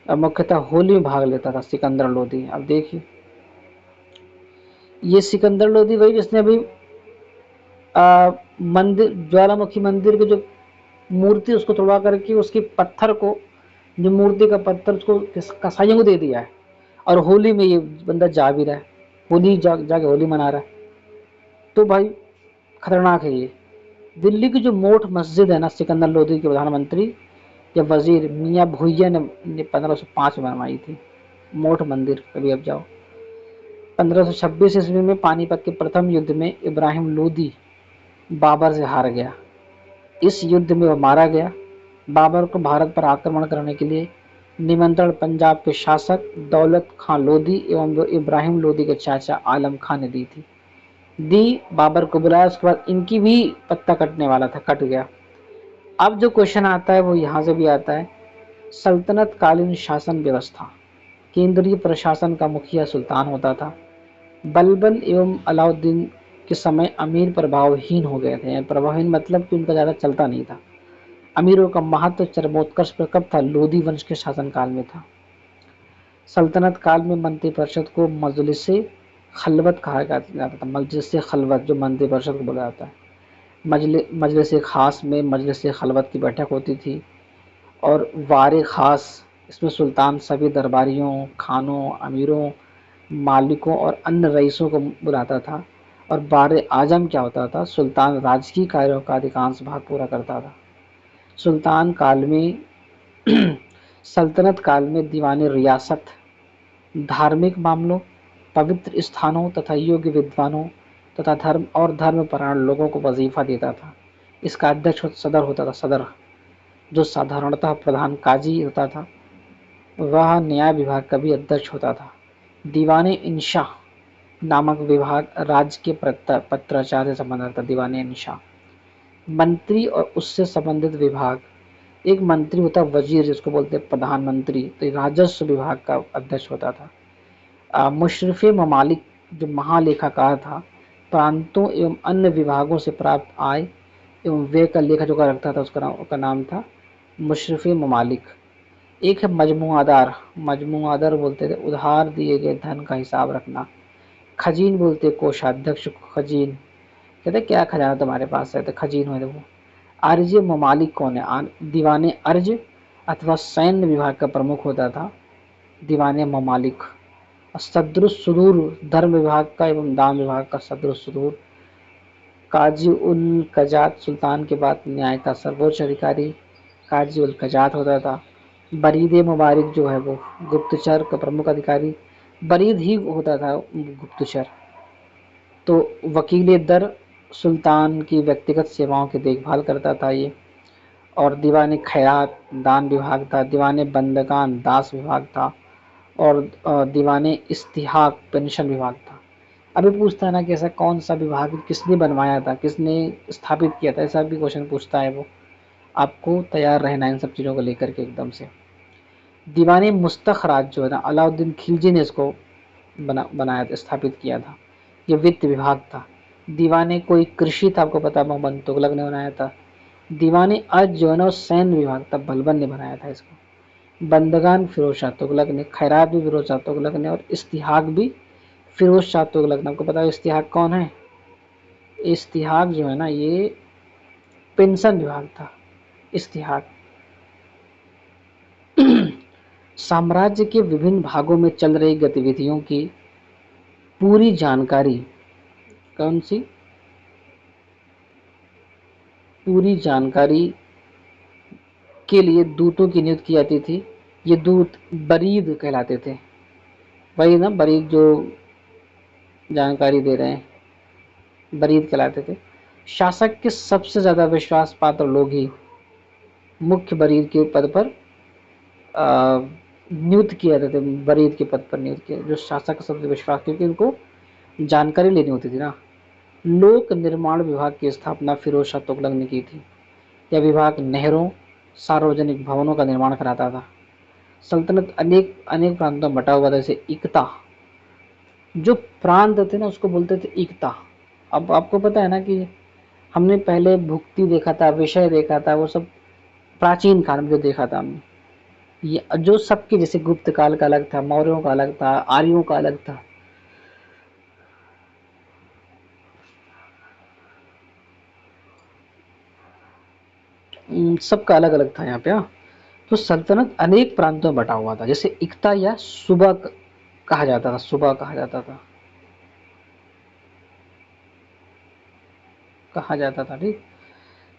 मुख्यतः होली में भाग लेता था। सिकंदर लोधी, अब देखिए ये सिकंदर लोधी वही जिसने अभी मंदिर, ज्वालामुखी मंदिर की जो मूर्ति उसको तोड़वा करके उसके पत्थर को, जो मूर्ति का पत्थर उसको कसाईयों को दे दिया है, और होली में ये बंदा जा भी रहा है, होली जाके होली मना रहा है। तो भाई खतरनाक है ये। दिल्ली की जो मोठ मस्जिद है ना, सिकंदर लोधी के प्रधानमंत्री या वजीर मियाँ भुइया ने 1505 में बनवाई थी। मोठ मंदिर कभी अब जाओ। 1526 ईस्वी में पानीपत के प्रथम युद्ध में इब्राहिम लोदी बाबर से हार गया। इस युद्ध में वह मारा गया। बाबर को भारत पर आक्रमण करने के लिए निमंत्रण पंजाब के शासक दौलत खां लोधी एवं इब्राहिम लोधी के चाचा आलम खां ने दी। बाबर को बुलाया, उसके बाद इनकी भी पत्ता कटने वाला था, कट गया। अब जो क्वेश्चन आता है वो यहाँ से भी आता है। सल्तनत कालीन शासन व्यवस्था, केंद्रीय प्रशासन का मुखिया सुल्तान होता था। बलबन एवं अलाउद्दीन के समय अमीर प्रभावहीन हो गए थे। प्रभावहीन मतलब कि उनका ज़्यादा चलता नहीं था। अमीरों का महत्व चरमोत्कर्ष पर कब था? लोधी वंश के शासनकाल में था। सल्तनत काल में मंत्रिपरिषद को मजलिस खलवत कहा जाता था। मजलिस खलवत जो मंत्रिपरिषद को बोला जाता है। मजलिस खास में मजलिस खलवत की बैठक होती थी। और वारे खास, इसमें सुल्तान सभी दरबारियों, खानों, अमीरों, मालिकों और अन्य रईसों को बुलाता था। और बारे आजम क्या होता था? सुल्तान राजकीय कार्यों का अधिकांश भाग पूरा करता था। सुल्तान काल में सल्तनत काल में दीवान रियासत धार्मिक मामलों, पवित्र स्थानों तथा योग्य विद्वानों तथा धर्मपरायण लोगों को वजीफा देता था। इसका अध्यक्ष सदर होता था। सदर जो साधारणतः प्रधान काजी होता था, वह न्याय विभाग का भी अध्यक्ष होता था। दीवान इंशा नामक विभाग राज्य के पत्राचार से संबंधित था। दीवान इंशा मंत्री और उससे संबंधित विभाग। एक मंत्री होता वजीर, जिसको बोलते हैं प्रधानमंत्री, तो राजस्व विभाग का अध्यक्ष होता था। मुशर्रफ ममालिक जो महालेखाकार था, प्रांतों एवं अन्य विभागों से प्राप्त आय एवं व्यय का लेखा जोखा रखता था। उसका नाम था मुशर्रफ ममालिक। एक है मजमुआदार। मजमुआदार बोलते थे उधार दिए गए धन का हिसाब रखना। खजीन बोलते कोषाध्यक्ष को खजीन, कहते क्या खजाना तुम्हारे पास है, तो खजीन हो वो। अर्ज ममालिक कौन है? दीवाने अर्ज अथवा सैन्य विभाग का प्रमुख होता था दीवाने ममालिक। सदरुस सुदूर धर्म विभाग का एवं दान विभाग का सदरुस सुदूर। काजी उल कजात सुल्तान के बाद न्याय का सर्वोच्च अधिकारी काजी उल कजात होता था। बरीद मुबारक जो है वो गुप्तचर का प्रमुख अधिकारी, बरीद ही होता था गुप्तचर। तो वकील दर सुल्तान की व्यक्तिगत सेवाओं की देखभाल करता था ये। और दीवान खैरात दान विभाग था। दीवान बंदगान दास विभाग था। और दीवान इस्तिहाक पेंशन विभाग था। अभी पूछता है ना कि ऐसा कौन सा विभाग किसने बनवाया था, किसने स्थापित किया था, ऐसा भी क्वेश्चन पूछता है वो। आपको तैयार रहना इन सब चीज़ों को लेकर के एकदम से। दीवान मुस्तखराज जो है ना, अलाउद्दीन खिलजी ने इसको बनाया था, स्थापित किया था। ये वित्त विभाग था। दीवाने कोई कृषि था, आपको पता मोहम्मद तुगलक ने बनाया था। दीवाने अर्ज जो है ना, सैन्य विभाग था, बलबन ने बनाया था इसको। बंदगान फिरोज शाह तुगलक ने, खैरात भी फिरोज शाह तुगलक ने, और इस्तिहाक भी फिरोज शाह तुगलक ने। आपको पता है इस्तिहाक कौन है? इस्तिहाक जो है ना, ये पेंशन विभाग था इस्तिहाक। साम्राज्य के विभिन्न भागों में चल रही गतिविधियों की पूरी जानकारी, कौन सी पूरी जानकारी के लिए दूतों की नियुक्ति की जाती थी। ये दूत बरीद कहलाते थे। वही ना, बरीद जो जानकारी दे रहे हैं। बरीद कहलाते थे। शासक के सबसे ज़्यादा विश्वास पात्र लोग ही मुख्य बरीद के पद पर नियुक्त किए जाते थे। बरीद के पद पर नियुक्त किए, जो शासक का सबसे विश्वास, क्योंकि उनको जानकारी लेनी होती थी ना। लोक निर्माण विभाग की स्थापना फिरोज शाह तुगलक ने की थी। यह विभाग नहरों, सार्वजनिक भवनों का निर्माण कराता था। सल्तनत अनेक अनेक प्रांतों में बटा हुआ था, जैसे इकता, जो प्रांत थे ना उसको बोलते थे इकता। अब आपको पता है ना कि हमने पहले भुक्ति देखा था, विषय देखा था, वो सब प्राचीन काल में जो देखा था हमने, ये जो सबके, जैसे गुप्त काल का अलग था, मौर्यों का अलग था, आर्यों का अलग था, सबका अलग अलग था यहाँ पे। हाँ, तो सल्तनत अनेक प्रांतों में बटा हुआ था, जैसे इकता या सूबा कहा जाता था, सूबा कहा जाता था, ठीक।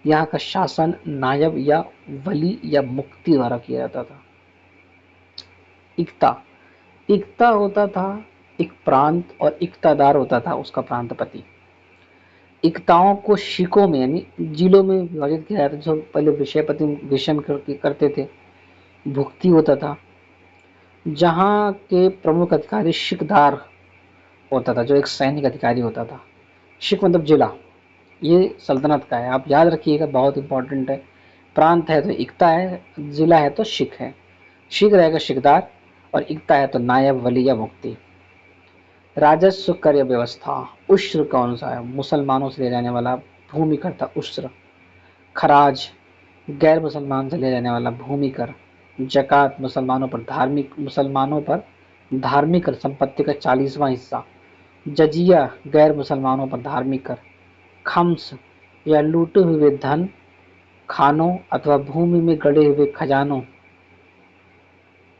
यहाँ का शासन नायब या वली या मुक्ति द्वारा किया जाता था। इकता इकता होता था एक प्रांत, और इकतादार होता था उसका प्रांतपति। इकताओं को शिकों में यानी जिलों में विभाजित किया जाता था, जो पहले विषय में करते थे। भुक्ति होता था, जहाँ के प्रमुख अधिकारी शिकदार होता था, जो एक सैनिक अधिकारी होता था। शिक मतलब जिला, ये सल्तनत का है, आप याद रखिएगा, बहुत इंपॉर्टेंट है। प्रांत है तो इकता है, जिला है तो शिक है। शिक रहेगा शिकदार, और इकता है तो नायब, वली या मुक्ति। राजस्व कर व्यवस्था, उश्र कौन सा है? मुसलमानों से ले जाने वाला भूमि कर था उश्र। खराज, गैर मुसलमान से ले जाने वाला भूमि कर। जकात, मुसलमानों पर धार्मिक कर, संपत्ति का 40वां हिस्सा। जजिया, गैर मुसलमानों पर धार्मिक कर। खम्स या लूटे हुए धन, खानों अथवा भूमि में गड़े हुए खजानों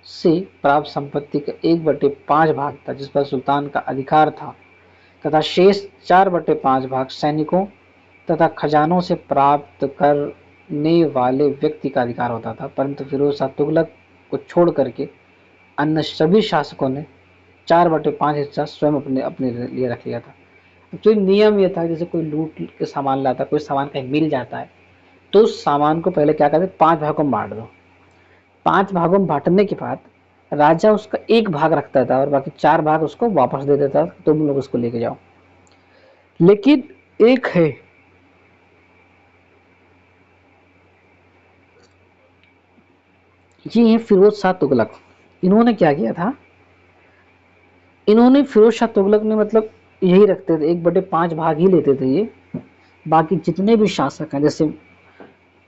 से प्राप्त संपत्ति का 1/5 भाग था, जिस पर सुल्तान का अधिकार था, तथा शेष 4/5 भाग सैनिकों तथा खजानों से प्राप्त करने वाले व्यक्ति का अधिकार होता था। परंतु फिरोज शाह तुगलक को छोड़ करके अन्य सभी शासकों ने 4/5 हिस्सा स्वयं अपने अपने लिए रख लिया था। तो नियम ये था, जैसे कोई लूट के सामान लाता, कोई सामान कहीं मिल जाता है, तो उस सामान को पहले क्या करते, 5 भागों में बांट दो। 5 भागों में बांटने के बाद राजा उसका एक भाग रखता था, और बाकी 4 भाग उसको वापस दे देता था, तुम लोग उसको लेके जाओ। लेकिन एक है, ये है फिरोज शाह तुगलक। इन्होंने क्या किया था, इन्होंने फिरोज शाह तुगलक ने मतलब यही रखते थे, 1/5 भाग ही लेते थे ये। बाकी जितने भी शासक हैं, जैसे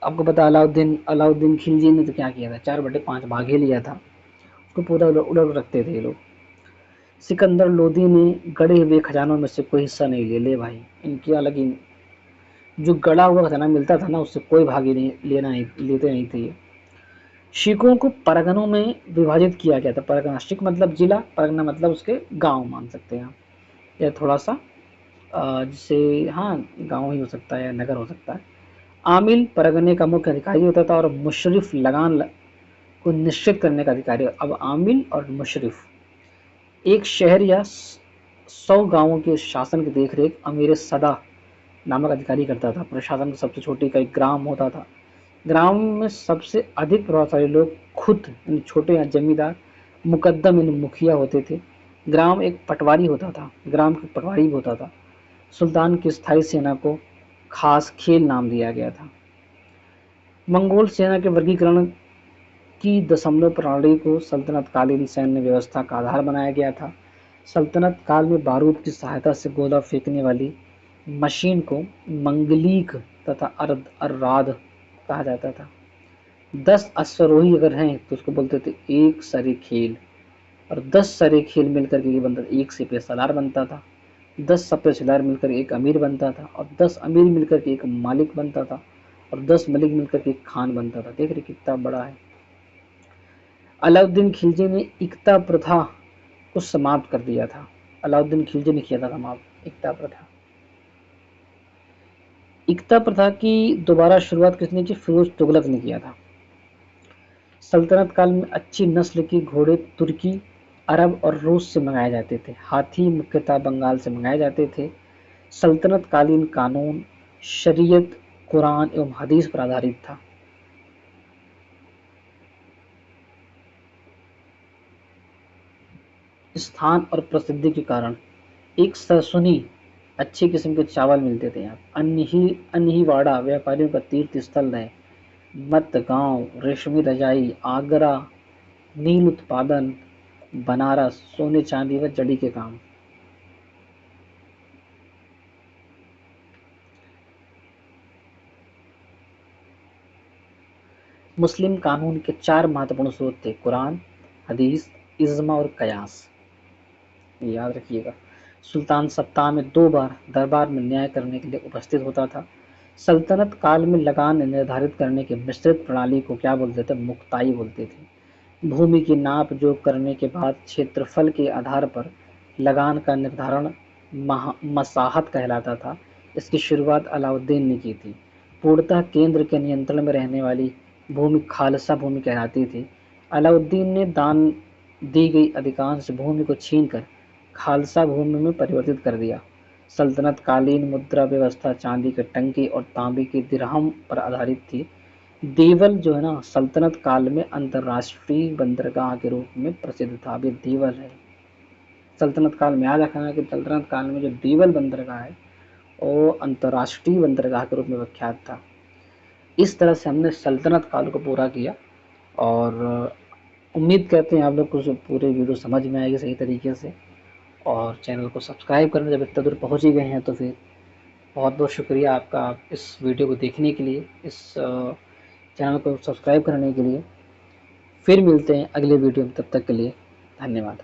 आपको पता अलाउद्दीन अलाउद्दीन खिलजी ने तो क्या किया था, 4/5 भाग ही लिया था, उसको पूरा उलट रखते थे ये लोग। सिकंदर लोदी ने गड़े हुए खजानों में से कोई हिस्सा नहीं ले ले भाई, इनकी अलग ही, जो गड़ा हुआ खजाना मिलता था ना, उससे कोई भाग ही नहीं लेना, नहीं लेते नहीं थे ये। शिकों को परगनों में विभाजित किया गया था। परगना, शिक मतलब जिला, परगना मतलब उसके गांव मान सकते हैं आप, या थोड़ा सा जैसे, हाँ गांव ही हो सकता है या नगर हो सकता है। आमिल परगने का मुख्य अधिकारी होता था, और मुशरिफ को निश्चित करने का अधिकारी। अब आमिल और मुशरिफ, एक शहर या 100 गांवों के शासन की देखरेख अमीर सदा नामक अधिकारी करता था। प्रशासन की सबसे छोटी इकाई ग्राम होता था। ग्राम में सबसे अधिक प्रभावशाली लोग खुद यानी छोटे या जमींदार, मुकद्दम यानी मुखिया होते थे। ग्राम एक पटवारी होता था, ग्राम का पटवारी भी होता था। सुल्तान की स्थायी सेना को खास खेल नाम दिया गया था। मंगोल सेना के वर्गीकरण की दशमलव प्रणाली को सल्तनत कालीन सैन्य व्यवस्था का आधार बनाया गया था। सल्तनत काल में बारूद की सहायता से गोला फेंकने वाली मशीन को मंगलीक तथा अर्राद कहा जाता था। 10 अश्वरोही अगर हैं तो उसको बोलते थे एक सरे खेल, और 10 सरे खेल मिलकर के बनता था, एक सिपह सलार बनता था। 10 सिपह सलार मिलकर एक अमीर बनता था, और 10 अमीर मिलकर के एक मालिक बनता था, और 10 मलिक मिलकर के एक खान बनता था। देख रहे कितना बड़ा है। अलाउद्दीन खिलजी ने इकता प्रथा को समाप्त कर दिया था। अलाउद्दीन खिलजी ने किया था समाप्त इकता प्रथा। इकता प्रथा की दोबारा शुरुआत किसने की? फिरोज तुगलक ने किया था। सल्तनत काल में अच्छी नस्ल के घोड़े तुर्की, अरब और रूस से मंगाए जाते थे। हाथी मुख्यतः बंगाल से मंगाए जाते थे। सल्तनत कालीन कानून शरीयत, कुरान एवं हदीस पर आधारित था। स्थान और प्रसिद्धि के कारण एक सरसुनी अच्छी किस्म के चावल मिलते थे यहाँ। अन्हीवाड़ा व्यापारियों का तीर्थ स्थल है। मत गांव, रेशमी रजाई, आगरा, नील उत्पादन, बनारस, सोने चांदी व जड़ी के काम। मुस्लिम कानून के 4 महत्वपूर्ण स्रोत थे, कुरान, हदीस, इज्मा और कयास। याद रखिएगा। सुल्तान सप्ताह में 2 बार दरबार में न्याय करने के लिए उपस्थित होता था। सल्तनत काल में लगान निर्धारित करने की विस्तृत प्रणाली को क्या बोलते थे? मुक्ताई बोलते थे। भूमि की नाप जोख करने के बाद क्षेत्रफल के आधार पर लगान का निर्धारण मसाहत कहलाता था। इसकी शुरुआत अलाउद्दीन ने की थी। पूर्णतः केंद्र के नियंत्रण में रहने वाली भूमि खालसा भूमि कहलाती थी। अलाउद्दीन ने दान दी गई अधिकांश भूमि को छीनकर खालसा भूमि में परिवर्तित कर दिया। सल्तनत कालीन मुद्रा व्यवस्था चांदी के टंकी और तांबे की दिरहम पर आधारित थी। देवल जो है ना, सल्तनत काल में अंतर्राष्ट्रीय बंदरगाह के रूप में प्रसिद्ध था। अभी देवल है सल्तनत काल में, याद रखना कि सल्तनत काल में जो देवल बंदरगाह है वो अंतर्राष्ट्रीय बंदरगाह के रूप में विख्यात था। इस तरह से हमने सल्तनत काल को पूरा किया और उम्मीद करते हैं आप लोग को पूरे वीडियो समझ में आएगी सही तरीके से। और चैनल को सब्सक्राइब करना, जब इतना दूर पहुँच ही गए हैं तो फिर बहुत बहुत शुक्रिया आपका इस वीडियो को देखने के लिए, इस चैनल को सब्सक्राइब करने के लिए। फिर मिलते हैं अगले वीडियो में, तब तक के लिए धन्यवाद।